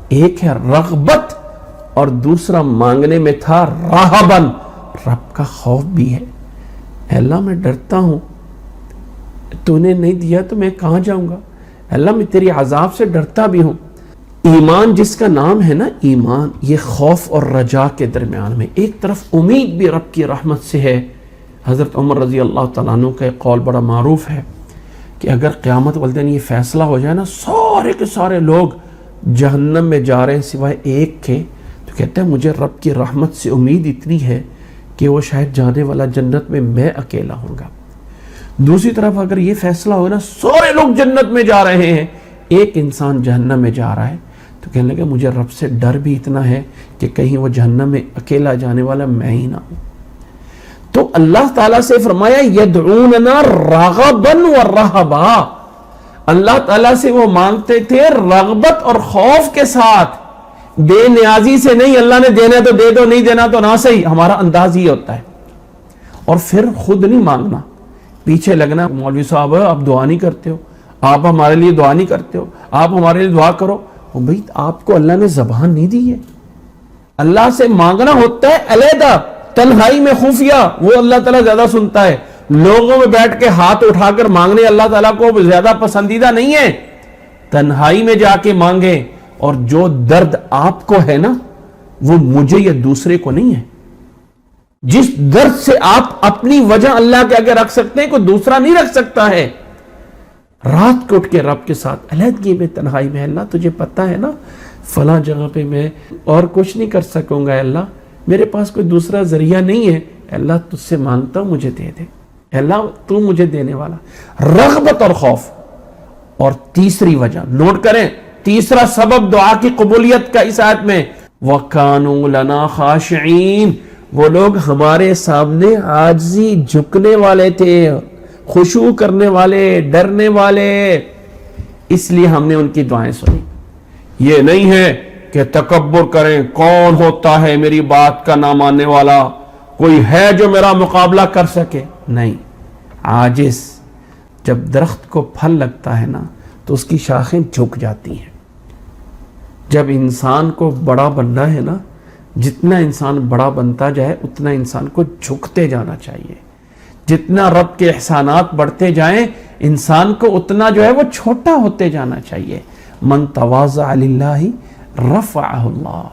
ایک ہے رغبت اور دوسرا مانگنے میں تھا رہبن، رب کا خوف بھی ہے. اے اللہ میں ڈرتا ہوں، تو نے نہیں دیا تو میں کہاں جاؤں گا، اللہ میں تیری عذاب سے ڈرتا بھی ہوں. ایمان جس کا نام ہے نا ایمان، یہ خوف اور رجا کے درمیان میں ایک طرف امید بھی رب کی رحمت سے ہے. حضرت عمر رضی اللہ تعالیٰ عنہ کا ایک قول بڑا معروف ہے کہ اگر قیامت والے دن یہ فیصلہ ہو جائے نا سارے کے سارے لوگ جہنم میں جا رہے ہیں سوائے ایک کے، تو کہتے ہیں مجھے رب کی رحمت سے امید اتنی ہے کہ وہ شاید جانے والا جنت میں اکیلا ہوں گا. دوسری طرف اگر یہ فیصلہ ہو نا سارے لوگ جنت میں جا رہے ہیں، ایک انسان جہنم میں جا رہا ہے، تو کہنے لگے مجھے رب سے ڈر بھی اتنا ہے کہ کہیں وہ جہنم میں اکیلا جانے والا میں ہی نہ ہوں. تو اللہ تعالیٰ سے فرمایا یدعوننا رغبا ورہبا، اللہ تعالیٰ سے وہ مانگتے تھے رغبت اور خوف کے ساتھ، بے نیازی سے نہیں. اللہ نے دینا تو دے دو، نہیں دینا تو نہ صحیح، ہمارا انداز یہ ہوتا ہے. اور پھر خود نہیں مانگنا، پیچھے لگنا، مولوی صاحب آپ دعا نہیں کرتے ہو، آپ ہمارے لیے دعا نہیں کرتے ہو، آپ ہمارے لیے دعا کرو. بھئی آپ کو اللہ نے زبان نہیں دی ہے. اللہ سے مانگنا ہوتا ہے علیحدہ، تنہائی میں خفیہ، وہ اللہ تعالیٰ زیادہ سنتا ہے. لوگوں میں بیٹھ کے ہاتھ اٹھا کر مانگنے اللہ تعالیٰ کو زیادہ پسندیدہ نہیں ہے. تنہائی میں جا کے مانگے، اور جو درد آپ کو ہے نا وہ مجھے یا دوسرے کو نہیں ہے. جس درد سے آپ اپنی وجہ اللہ کے آگے رکھ سکتے ہیں کوئی دوسرا نہیں رکھ سکتا ہے. رات کو اٹھ کے رب کے ساتھ علیحدگی میں تنہائی میں، اللہ تجھے پتا ہے نا فلاں جگہ پہ میں اور کچھ نہیں کر سکوں گا، اللہ میرے پاس کوئی دوسرا ذریعہ نہیں ہے، اللہ تجھ سے مانگتا ہوں مجھے دے دے، اللہ تو مجھے دینے والا. رغبت اور خوف. اور تیسری وجہ نوٹ کریں، تیسرا سبب دعا کی قبولیت کا اس آیت میں، وَكَانُوا لَنَا خَاشِعِينَ، وہ لوگ ہمارے سامنے عاجزی جھکنے والے تھے، خشوع کرنے والے، ڈرنے والے، اس لیے ہم نے ان کی دعائیں سنی. یہ نہیں ہے کہ تکبر کریں، کون ہوتا ہے میری بات کا نہ ماننے والا، کوئی ہے جو میرا مقابلہ کر سکے، نہیں. عاجز. جب درخت کو پھل لگتا ہے نا تو اس کی شاخیں جھک جاتی ہیں. جب انسان کو بڑا بننا ہے نا، جتنا انسان بڑا بنتا جائے اتنا انسان کو جھکتے جانا چاہیے. جتنا رب کے احسانات بڑھتے جائیں انسان کو اتنا جو ہے وہ چھوٹا ہوتے جانا چاہیے. من تواضع للہ رفعہ اللہ،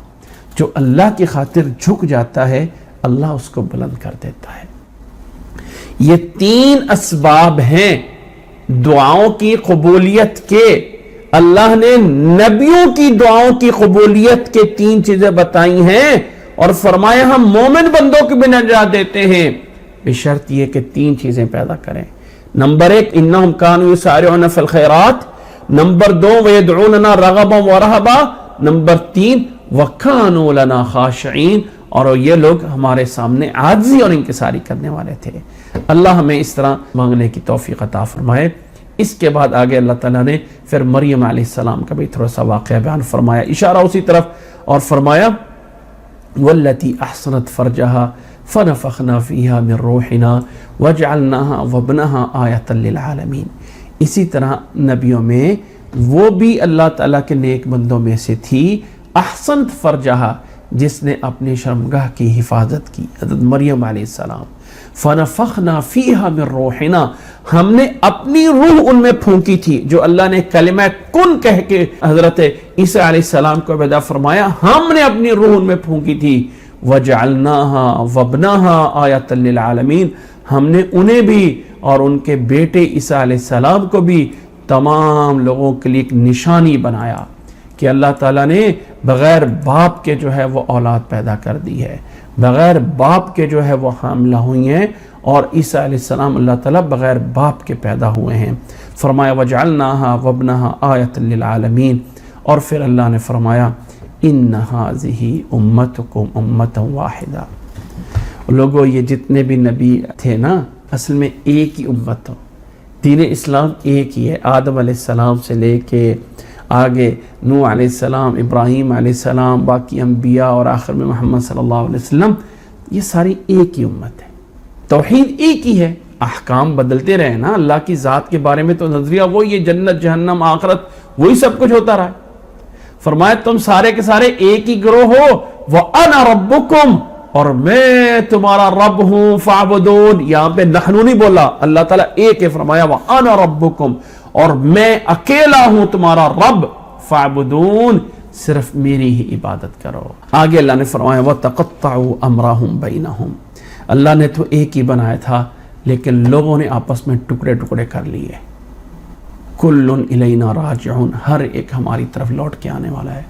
جو اللہ کی خاطر جھک جاتا ہے اللہ اس کو بلند کر دیتا ہے. یہ تین اسباب ہیں دعاؤں کی قبولیت کے. اللہ نے نبیوں کی دعاؤں کی قبولیت کے تین چیزیں بتائی ہیں اور فرمایا ہم مومن بندوں کی بھی نجات دیتے ہیں بشرط یہ کہ تین چیزیں پیدا کریں. نمبر ایک انہم کانوا یسارعون فی الخیرات، نمبر دو ویدعوننا رغبا ورہبا، نمبر تین وکانوا لنا خاشعین، اور یہ لوگ ہمارے سامنے عاجزی اور انکساری کرنے والے تھے. اللہ ہمیں اس طرح مانگنے کی توفیق عطا فرمائے. اس کے بعد آگے اللہ تعالیٰ نے پھر مریم علیہ السلام کا بھی تھوڑا سا واقعہ بیان فرمایا، اشارہ اسی طرف، اور فرمایا واللتی احصنت فرجہا فنفخنا فیہا من روحنا وجعلناہا وابنہا آیۃ للعالمین. اسی طرح نبیوں میں وہ بھی اللہ تعالیٰ کے نیک بندوں میں سے تھی احسنت فرجہا، جس نے اپنی شرمگاہ کی حفاظت کی، حضرت مریم علیہ السلام. فنفخنا فیہا من روحنا، ہم نے اپنی روح ان میں پھونکی تھی، جو اللہ نے کلمہ کن کہہ کے حضرت عیسیٰ علیہ السلام کو پیدا فرمایا، ہم نے اپنی روح ان میں پھونکی تھی. وجعلناہا وابنہا آیۃ للعالمین، ہم نے انہیں بھی اور ان کے بیٹے عیسیٰ علیہ السلام کو بھی تمام لوگوں کے لیے ایک نشانی بنایا کہ اللہ تعالیٰ نے بغیر باپ کے جو ہے وہ اولاد پیدا کر دی ہے، بغیر باپ کے جو ہے وہ حاملہ ہوئی ہیں، اور عیسیٰ علیہ السلام اللہ تعالیٰ بغیر باپ کے پیدا ہوئے ہیں۔ فرمایا وجعلناہا وابنہا آیۃ للعالمین، اور پھر اللہ نے فرمایا ان ھذہ امتکم امۃ واحدہ، لوگو یہ جتنے بھی نبی تھے نا اصل میں ایک ہی امت ہو، دین اسلام ایک ہی ہے، آدم علیہ السلام سے لے کے آگے نوح علیہ السلام، ابراہیم علیہ السلام، باقی انبیاء اور آخر میں محمد صلی اللہ علیہ وسلم، یہ ساری ایک ہی امت ہے، توحید ایک ہی ہے، احکام بدلتے رہے نا، اللہ کی ذات کے بارے میں تو نظریہ وہی ہے، جنت جہنم آخرت وہی سب کچھ ہوتا رہا ہے۔ فرمایا تم سارے کے سارے ایک ہی گروہ ہو، وَأَنَا رَبُّكُمْ، اور میں تمہارا رب ہوں، فَعْبُدُونِ، یہاں پہ نحنو نہیں بولا، اللہ تعالیٰ ایک ہے، فرمایا وَأَنَا رَبُّكُمْ، اور میں اکیلا ہوں تمہارا رب، فَعْبُدُونِ، صرف میری ہی عبادت کرو۔ آگے اللہ نے فرمایا وَتَقَطَّعُوا أَمْرَهُمْ بَيْنَهُمْ، اللہ نے تو ایک ہی بنایا تھا لیکن لوگوں نے آپس میں ٹکڑے ٹکڑے کر لیے۔ کُلٌّ إِلَيْنَا رَاجِعُونَ، ہر ایک ہماری طرف لوٹ کے آنے والا ہے۔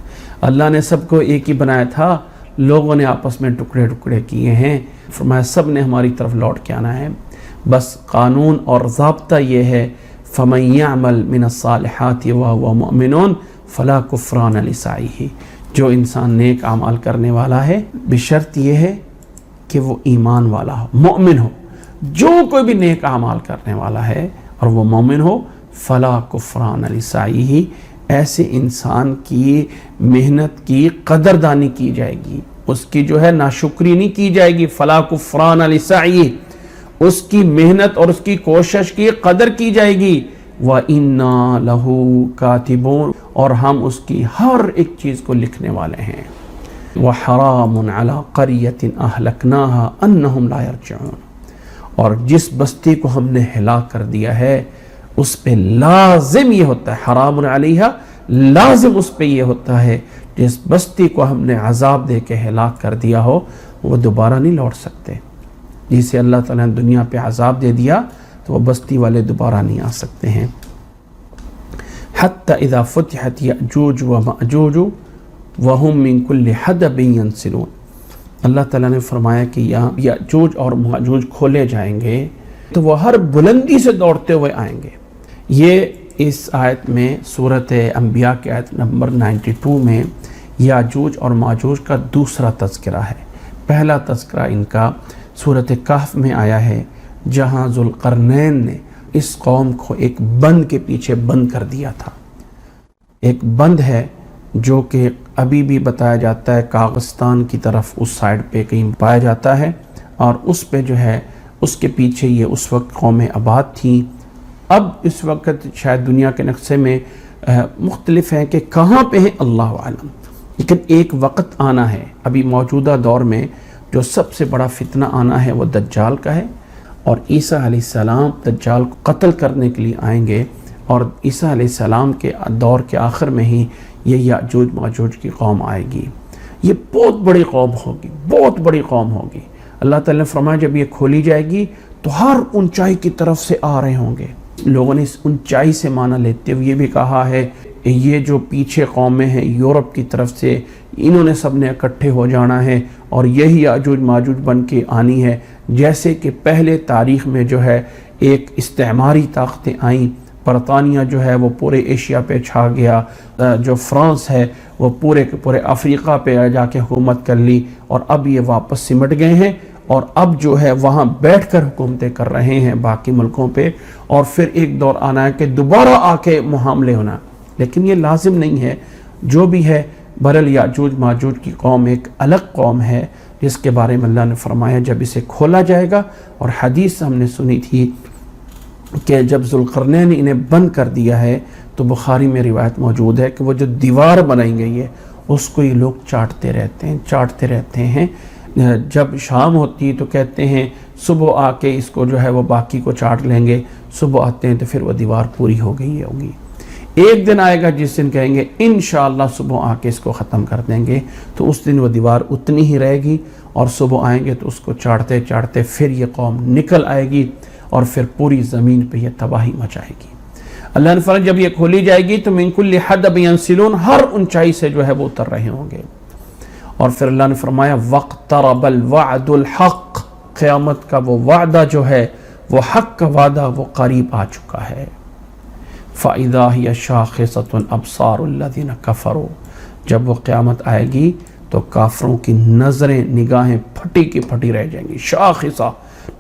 اللہ نے سب کو ایک ہی بنایا تھا، لوگوں نے آپس میں ٹکڑے ٹکڑے کیے ہیں، فرمایا سب نے ہماری طرف لوٹ کے آنا ہے، بس قانون اور ضابطہ یہ ہے فَمَن يَعْمَلْ مِنَ الصَّالِحَاتِ وَهُوَ مُؤْمِنٌ فَلَا كُفْرَانَ لِسَعْيِهِ، جو انسان نیک اعمال کرنے والا ہے بشرط یہ ہے کہ وہ ایمان والا ہو، مومن ہو، جو کوئی بھی نیک اعمال کرنے والا ہے اور وہ مومن ہو، فَلَا كُفْرَانَ لِسَعْيِهِ، ایسے انسان کی محنت کی قدردانی کی جائے گی، اس کی جو ہے ناشکری نہیں کی جائے گی، فَلَا كُفْرَانَ لِسَعْيِهِ، اس کی محنت اور اس کی کوشش کی قدر کی جائے گی، وَإِنَّا لَهُ كَاتِبُونَ، اور ہم اس کی ہر ایک چیز کو لکھنے والے ہیں، وَحَرَامٌ عَلَىٰ قَرْيَةٍ أَهْلَكْنَاهَا أَنَّهُمْ لَا يَرْجِعُونَ، اور جس بستی کو ہم نے ہلاک کر دیا ہے اس پہ لازم یہ ہوتا ہے، حرام علیہا، لازم اس پہ یہ ہوتا ہے جس بستی کو ہم نے عذاب دے کے ہلاک کر دیا ہو وہ دوبارہ نہیں لوٹ سکتے، جسے اللہ تعالیٰ نے دنیا پہ عذاب دے دیا تو وہ بستی والے دوبارہ نہیں آ سکتے ہیں۔ حتی اذا فتحت یأجوج ومأجوج وہم من کل حدب ینسلون، اللہ تعالیٰ نے فرمایا کہ یأجوج اور مأجوج کھولے جائیں گے تو وہ ہر بلندی سے دوڑتے ہوئے آئیں گے۔ یہ اس آیت میں سورۃ انبیاء کی آیت نمبر 92 میں یاجوج اور ماجوج کا دوسرا تذکرہ ہے۔ پہلا تذکرہ ان کا سورۃ کہف میں آیا ہے، جہاں ذوالقرنین نے اس قوم کو ایک بند کے پیچھے بند کر دیا تھا۔ ایک بند ہے جو کہ ابھی بھی بتایا جاتا ہے کاغستان کی طرف اس سائڈ پہ کہیں پایا جاتا ہے، اور اس پہ جو ہے اس کے پیچھے یہ اس وقت قومیں آباد تھیں۔ اب اس وقت شاید دنیا کے نقشے میں مختلف ہیں کہ کہاں پہ ہیں، اللہ عالم، لیکن ایک وقت آنا ہے ابھی موجودہ دور میں جو سب سے بڑا فتنہ آنا ہے وہ دجال کا ہے، اور عیسیٰ علیہ السلام دجال کو قتل کرنے کے لیے آئیں گے، اور عیسیٰ علیہ السلام کے دور کے آخر میں ہی یہ یاجوج ماجوج کی قوم آئے گی۔ یہ بہت بڑی قوم ہوگی، بہت بڑی قوم ہوگی۔ اللہ تعالیٰ نے فرمایا جب یہ کھولی جائے گی تو ہر اونچائی کی طرف سے آ رہے ہوں گے۔ لوگوں نے اس اونچائی سے معنی لیتے ہوئے یہ بھی کہا ہے یہ جو پیچھے قومیں ہیں یورپ کی طرف سے، انہوں نے سب نے اکٹھے ہو جانا ہے اور یہی یاجوج ماجوج بن کے آنی ہے، جیسے کہ پہلے تاریخ میں جو ہے ایک استعماری طاقتیں آئیں، برطانیہ جو ہے وہ پورے ایشیا پہ چھا گیا، جو فرانس ہے وہ پورے کے پورے افریقہ پہ جا کے حکومت کر لی، اور اب یہ واپس سمٹ گئے ہیں اور اب جو ہے وہاں بیٹھ کر حکومتیں کر رہے ہیں باقی ملکوں پہ، اور پھر ایک دور آنا ہے کہ دوبارہ آ کے معاملے ہونا، لیکن یہ لازم نہیں ہے۔ جو بھی ہے برل یاجوج ماجوج کی قوم ایک الگ قوم ہے جس کے بارے میں اللہ نے فرمایا جب اسے کھولا جائے گا، اور حدیث ہم نے سنی تھی کہ جب ذوالقرنین نے انہیں بند کر دیا ہے تو بخاری میں روایت موجود ہے کہ وہ جو دیوار بنائی گئی ہے اس کو یہ لوگ چاٹتے رہتے ہیں۔ جب شام ہوتی تو کہتے ہیں صبح آ کے اس کو جو ہے وہ باقی کو چاٹ لیں گے، صبح آتے ہیں تو پھر وہ دیوار پوری ہو گئی ہوگی۔ ایک دن آئے گا جس دن کہیں گے انشاءاللہ صبح آ کے اس کو ختم کر دیں گے، تو اس دن وہ دیوار اتنی ہی رہے گی، اور صبح آئیں گے تو اس کو چاڑتے چاڑتے پھر یہ قوم نکل آئے گی اور پھر پوری زمین پہ یہ تباہی مچائے گی۔ اللہ نے فرمایا جب یہ کھولی جائے گی تو من کل حدب ینسلون، ہر اونچائی سے جو ہے وہ اتر رہے ہوں گے۔ اور پھر اللہ نے فرمایا وَاقْتَرَبَ الْوَعْدُ الْحَقِّ، قیامت کا وہ وعدہ جو ہے، وہ حق کا وعدہ، وہ قریب آ چکا ہے۔ فَإِذَا هِيَ شَاخِصَةٌ أَبْصَارُ الَّذِينَ كَفَرُوا، جب وہ قیامت آئے گی تو کافروں کی نظریں، نگاہیں پھٹی کی پھٹی رہ جائیں گی۔ شاخصہ،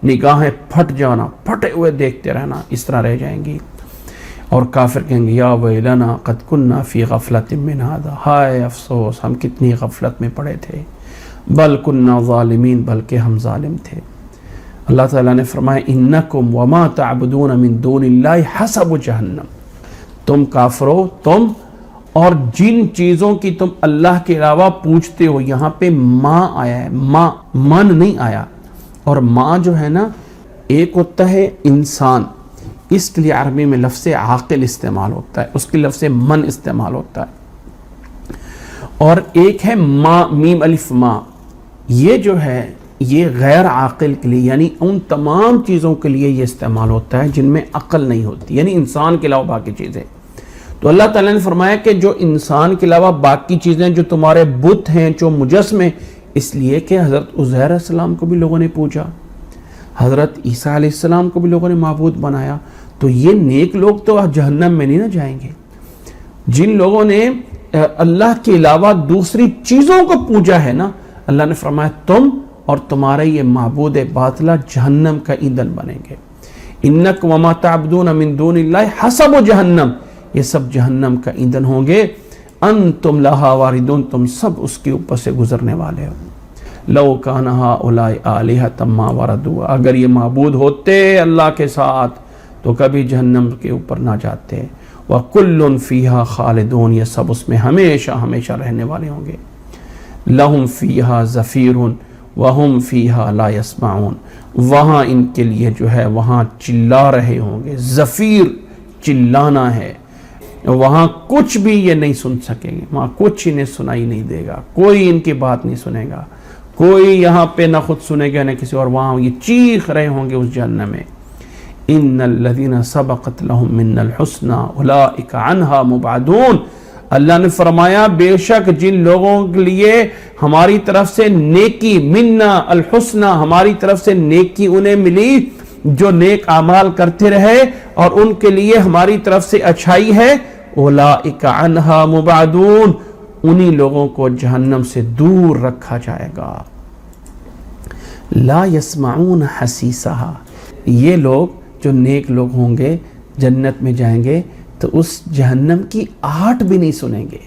نگاہیں پھٹ جانا، پھٹے ہوئے دیکھتے رہنا، اس طرح رہ جائیں گی۔ اور کافر کہیں گے یا ویلنا قد کننا فی غفلت من ھذا، ہائے افسوس ہم کتنی غفلت میں پڑے تھے، بل کننا ظالمین، بلکہ ہم ظالم تھے۔ اللہ تعالیٰ نے فرمایا انکم وما تعبدون من دون اللہ حسب جہنم، تم کافرو، تم اور جن چیزوں کی تم اللہ کے علاوہ پوچھتے ہو، یہاں پہ ماں آیا ہے، ماں، من نہیں آیا، اور ماں جو ہے نا ایک ہوتا ہے انسان، اس کے لیے عربی میں لفظ عاقل استعمال ہوتا ہے، اس کے لفظ من استعمال ہوتا ہے، اور ایک ہے ماں، میم الف ماں، یہ جو ہے یہ غیر عاقل کے لیے، یعنی ان تمام چیزوں کے لیے یہ استعمال ہوتا ہے جن میں عقل نہیں ہوتی، یعنی انسان کے علاوہ باقی چیزیں۔ تو اللہ تعالیٰ نے فرمایا کہ جو انسان کے علاوہ باقی چیزیں جو تمہارے بت ہیں، جو مجسمے، اس لیے کہ حضرت عزیر علیہ السلام کو بھی لوگوں نے پوجا، حضرت عیسیٰ علیہ السلام کو بھی لوگوں نے معبود بنایا، تو یہ نیک لوگ تو جہنم میں نہیں نہ جائیں گے۔ جن لوگوں نے اللہ کے علاوہ دوسری چیزوں کو پوجا ہے نا، اللہ نے فرمایا تم اور تمہارے یہ معبود باطلہ جہنم کا ایندھن بنیں گے۔ انک وما تعبدون من دون اللہ حسب جہنم، یہ سب جہنم کا ایندھن ہوں گے، انتم لہا واردون، تم سب اس کے اوپر سے گزرنے والے ہو۔ لو کان ہؤلاء آلہۃ ما وردوا، اگر یہ معبود ہوتے اللہ کے ساتھ تو کبھی جہنم کے اوپر نہ جاتے۔ وَكُلٌّ فِيهَا خَالِدُونَ، یہ سب اس میں ہمیشہ ہمیشہ رہنے والے ہوں گے۔ لَهُمْ فِيهَا زَفِيرٌ وَهُمْ فِيهَا لَا يَسْمَعُونَ، وہاں ان کے لیے جو ہے وہاں چلا رہے ہوں گے، زفیر چلانا ہے، وہاں کچھ بھی یہ نہیں سن سکیں گے، وہاں کچھ انہیں سنائی نہیں دے گا، کوئی ان کی بات نہیں سنے گا، کوئی یہاں پہ نہ خود سنے گا نہ کسی اور، وہاں یہ چیخ رہے ہوں گے اس جہنم میں۔ ان الذین سبقت لهم منا الحسنى اولئک عنها مبعدون، اللہ نے فرمایا بے شک جن لوگوں کے لیے ہماری طرف سے نیکی، منا الحسنى، ہماری طرف سے نیکی انہیں ملی، جو نیک اعمال کرتے رہے اور ان کے لیے ہماری طرف سے اچھائی ہے، اولئک عنها مبعدون، انہی لوگوں کو جہنم سے دور رکھا جائے گا۔ لا يسمعون حسیسها، یہ لوگ جو نیک لوگ ہوں گے جنت میں جائیں گے تو اس جہنم کی آہٹ بھی نہیں سنیں گے۔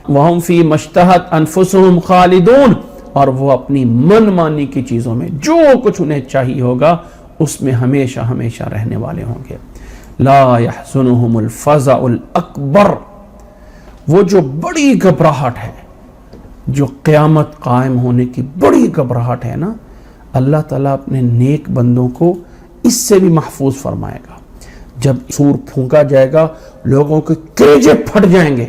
وَهُمْ فِي مَشْتَهَتْ أَنفُسُهُمْ خَالِدُونَ، اور وہ اپنی من مانی کی چیزوں میں جو کچھ انہیں چاہیے ہوگا اس میں ہمیشہ ہمیشہ رہنے والے ہوں گے۔ لا يحزنهم الفزع الأكبر، وہ جو بڑی گھبراہٹ ہے، جو قیامت قائم ہونے کی بڑی گھبراہٹ ہے نا، اللہ تعالیٰ اپنے نیک بندوں کو اس سے بھی محفوظ فرمائے گا۔ جب سور پھونکا جائے گا لوگوں کے کلیجے پھٹ جائیں گے،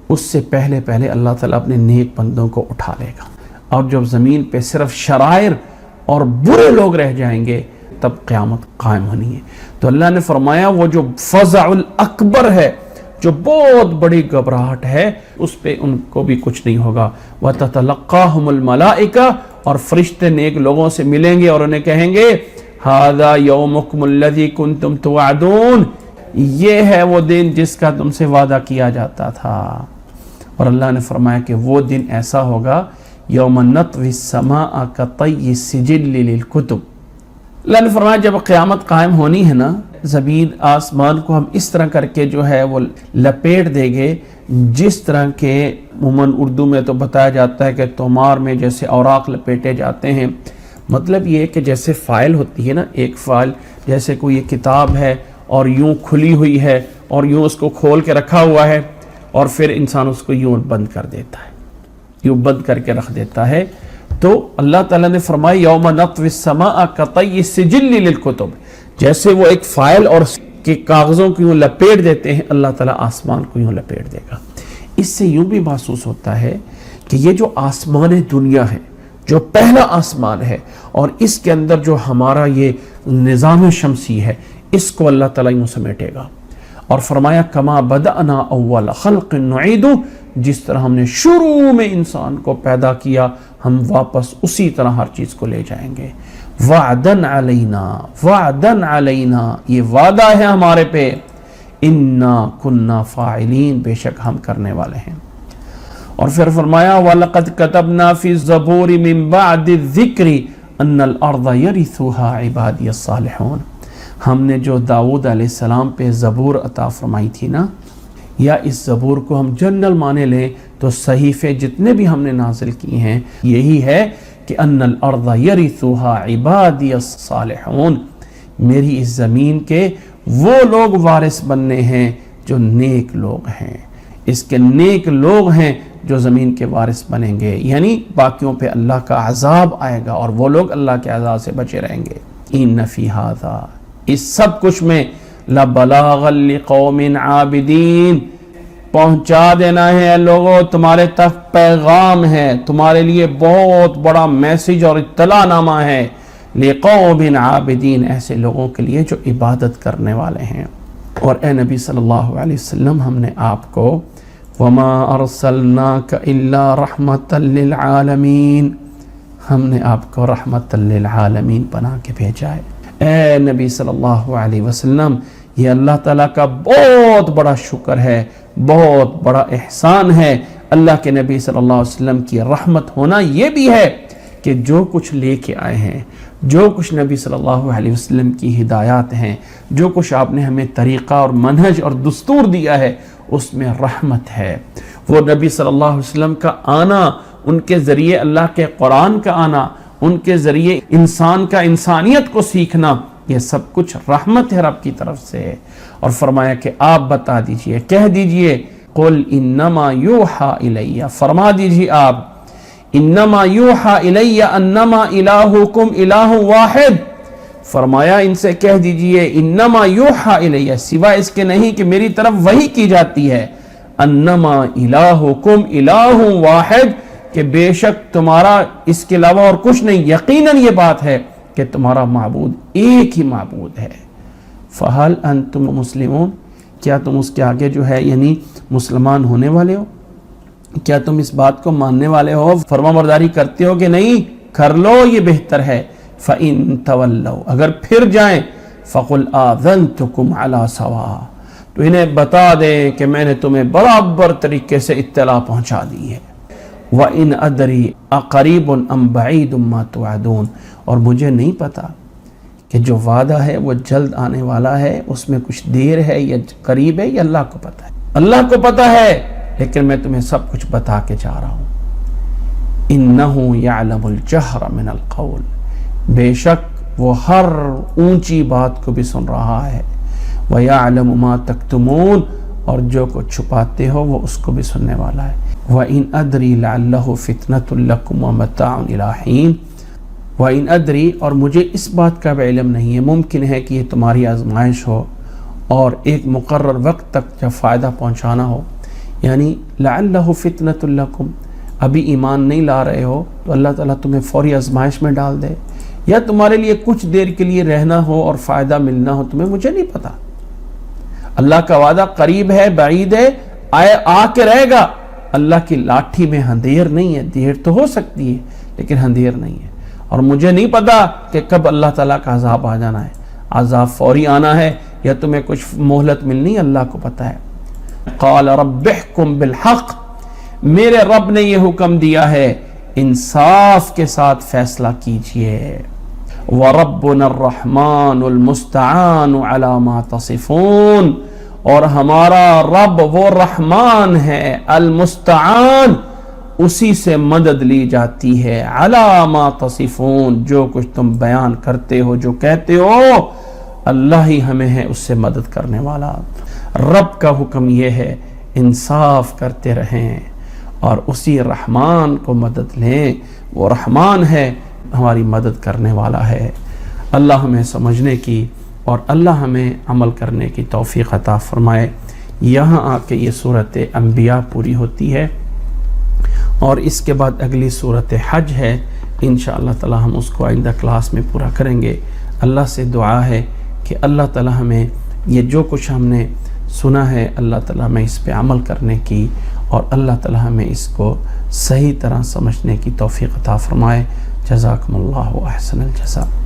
اس سے پہلے پہلے اللہ تعالیٰ اپنے نیک بندوں کو اٹھا لے گا، اور جب زمین پہ صرف شرائر اور برے لوگ رہ جائیں گے تب قیامت قائم ہونی ہے۔ تو اللہ نے فرمایا وہ جو فزع الاکبر ہے، جو بہت بڑی گھبراہٹ ہے، اس پہ ان کو بھی کچھ نہیں ہوگا۔ وَتَتَلَقَّاهُمُ الْمَلَائِكَةُ، اور فرشتے نیک لوگوں سے ملیں گے اور انہیں کہیں گے ہذا یومکم الذی کنتم توعدون، یہ ہے وہ دن جس کا تم سے وعدہ کیا جاتا تھا۔ اور اللہ نے فرمایا کہ وہ دن ایسا ہوگا یوم نطوی السماء کطی السجل للکتب، اللہ نے فرمایا جب قیامت قائم ہونی ہے نا، زمین آسمان کو ہم اس طرح کر کے جو ہے وہ لپیٹ دیں گے، جس طرح کے عموماً اردو میں تو بتایا جاتا ہے کہ تومار میں جیسے اوراق لپیٹے جاتے ہیں، مطلب یہ کہ جیسے فائل ہوتی ہے نا، ایک فائل جیسے کوئی کتاب ہے اور یوں کھلی ہوئی ہے اور یوں اس کو کھول کے رکھا ہوا ہے اور پھر انسان اس کو یوں بند کر دیتا ہے، یوں بند کر کے رکھ دیتا ہے، تو اللہ تعالیٰ نے فرمایا یوم نطوی السماء کطی السجل للکتب، جیسے وہ ایک فائل اور کہ کاغذوں کو یوں لپیٹ دیتے ہیں، اللہ تعالیٰ آسمان کو یوں لپیٹ دے گا۔ اس سے یوں بھی محسوس ہوتا ہے کہ یہ جو آسمان دنیا ہے، جو پہلا آسمان ہے، اور اس کے اندر جو ہمارا یہ نظام شمسی ہے، اس کو اللہ تعالیٰ یوں سمیٹے گا، اور فرمایا کما بدأنا اول خلق نعید، جس طرح ہم نے شروع میں انسان کو پیدا کیا ہم واپس اسی طرح ہر چیز کو لے جائیں گے۔ وعدن علینا، وعدن علینا، یہ وعدہ ہے ہمارے پہ، انا کننا فاعلین، بے شک ہم کرنے والے ہیں۔ اور پھر فرمایا وَلَقَدْ كَتَبْنَا فِي الزَّبُورِ مِن بَعْدِ الذِّكْرِ أَنَّ الْأَرْضَ يَرِثُهَا عِبَادِيَ الصَّالِحُونَ، ہم نے جو داؤد علیہ السلام پہ زبور عطا فرمائی تھی نا، یا اس زبور کو ہم جنرل مانے لیں تو صحیفے جتنے بھی ہم نے نازل کی ہیں یہی ہے کہ ان الارض یرثها عبادی الصالحون، میری اس زمین کے وہ لوگ وارث بننے ہیں جو نیک لوگ ہیں، اس کے نیک لوگ ہیں جو زمین کے وارث بنیں گے، یعنی باقیوں پہ اللہ کا عذاب آئے گا اور وہ لوگ اللہ کے عذاب سے بچے رہیں گے۔ ان فی ھذا، اس سب کچھ میں لبلاغا لقوم عابدین، پہنچا دینا ہے لوگوں، تمہارے تک پیغام ہے، تمہارے لیے بہت بڑا میسج اور اطلاع نامہ ہے، لقوم عابدین، ایسے لوگوں کے لیے جو عبادت کرنے والے ہیں۔ اور اے نبی صلی اللہ علیہ وسلم، ہم نے آپ کو وما ارسلناک الا رحمۃ للعالمین، ہم نے آپ کو رحمت للعالمین بنا کے بھیجا ہے۔ اے نبی صلی اللہ علیہ وسلم، یہ اللہ تعالیٰ کا بہت بڑا شکر ہے، بہت بڑا احسان ہے۔ اللہ کے نبی صلی اللہ علیہ وسلم کی رحمت ہونا یہ بھی ہے کہ جو کچھ لے کے آئے ہیں، جو کچھ نبی صلی اللہ علیہ وسلم کی ہدایات ہیں، جو کچھ آپ نے ہمیں طریقہ اور منہج اور دستور دیا ہے، اس میں رحمت ہے۔ وہ نبی صلی اللہ علیہ وسلم کا آنا، ان کے ذریعے اللہ کے قرآن کا آنا، ان کے ذریعے انسان کا انسانیت کو سیکھنا، یہ سب کچھ رحمت ہے رب کی طرف سے۔ اور فرمایا کہ آپ بتا دیجئے، کہہ دیجئے، قل انما یوحا الی، فرما دیجئے آپ، انما یوحا الی انما الہکم الہ واحد، فرمایا ان سے کہہ دیجئے انما یوحا الی، سوائے اس کے نہیں کہ میری طرف وحی کی جاتی ہے، انما الہکم الہ واحد، کہ بے شک تمہارا اس کے علاوہ اور کچھ نہیں، یقیناً یہ بات ہے کہ تمہارا معبود ایک ہی معبود ہے۔ فہل انتم مسلمون، کیا تم اس کے آگے جو ہے یعنی مسلمان ہونے والے ہو؟ کیا تم اس بات کو ماننے والے ہو، فرما برداری کرتے ہو کہ نہیں؟ کر لو، یہ بہتر ہے۔ فَإِن تَوَلَّوْا، اگر پھر جائیں، فَقُلْ آذَنْتُكُمْ عَلَى سَوَاءٍ، تو انہیں بتا دے کہ میں نے تمہیں برابر طریقے سے اطلاع پہنچا دی ہے۔ وَإِنْ أَدْرِي أَقَرِيبٌ أَمْ بَعِيدٌ مَا تُوعَدُونَ، اور مجھے نہیں پتا کہ جو وعدہ ہے وہ جلد آنے والا ہے، اس میں کچھ دیر ہے یا قریب ہے، یہ اللہ کو پتا ہے، اللہ کو پتا ہے، لیکن میں تمہیں سب کچھ بتا کے جا رہا ہوں۔ إِنَّهُ يَعْلَمُ الْجَهْرَ مِنَ الْقَوْلِ، بے شک وہ ہر اونچی بات کو بھی سن رہا ہے، وَيَعْلَمُ مَا تَكْتُمُونَ، اور جو کچھ چھپاتے ہو وہ اس کو بھی سننے والا ہے۔ وَإِنْ أَدْرِي لَعَلَّهُ فِتْنَةٌ لَكُمْ وَمَتَاعٌ إِلَىٰ حِينٍ، وَإِنْ أَدْرِي، اور مجھے اس بات کا بھی علم نہیں ہے، ممکن ہے کہ یہ تمہاری آزمائش ہو اور ایک مقرر وقت تک جب فائدہ پہنچانا ہو، یعنی لَعَلَّهُ فِتْنَةٌ لَكُمْ، ابھی ایمان نہیں لا رہے ہو تو اللہ تعالیٰ تمہیں فوری آزمائش میں ڈال دے، یا تمہارے لیے کچھ دیر کے لیے رہنا ہو اور فائدہ ملنا ہو تمہیں، مجھے نہیں پتا۔ اللہ کا وعدہ قریب ہے، بعید ہے، آ کے رہے گا۔ اللہ کی لاٹھی میں اندھیر نہیں ہے، دیر تو ہو سکتی ہے لیکن اندھیر نہیں ہے، اور مجھے نہیں پتا کہ کب اللہ تعالیٰ کا عذاب آ جانا ہے، عذاب فوری آنا ہے یا تمہیں کچھ مہلت ملنی، اللہ کو پتا ہے۔ قال رب احکم بالحق، میرے رب نے یہ حکم دیا ہے انصاف کے ساتھ فیصلہ کیجئے۔ وَرَبُّنَا الرَّحْمَنُ الْمُسْتَعَانُ عَلَى مَا تَصِفُونَ، اور ہمارا رب وہ رحمان ہے، المستعان، اسی سے مدد لی جاتی ہے، عَلَى مَا تَصِفُونَ، جو کچھ تم بیان کرتے ہو، جو کہتے ہو، اللہ ہی ہمیں ہے اس سے مدد کرنے والا۔ رب کا حکم یہ ہے انصاف کرتے رہیں اور اسی رحمان کو مدد لیں، وہ رحمان ہے، ہماری مدد کرنے والا ہے۔ اللہ ہمیں سمجھنے کی اور اللہ ہمیں عمل کرنے کی توفیق عطا فرمائے۔ یہاں آ کے یہ صورت انبیاء پوری ہوتی ہے اور اس کے بعد اگلی صورت حج ہے، انشاءاللہ تعالی ہم اس کو آئندہ کلاس میں پورا کریں گے۔ اللہ سے دعا ہے کہ اللہ تعالی ہمیں یہ جو کچھ ہم نے سنا ہے اللہ تعالی ہمیں اس پہ عمل کرنے کی اور اللہ تعالی ہمیں اس کو صحیح طرح سمجھنے کی توفیق عطا فرمائے۔ جزاکم اللہ احسن الجزاء۔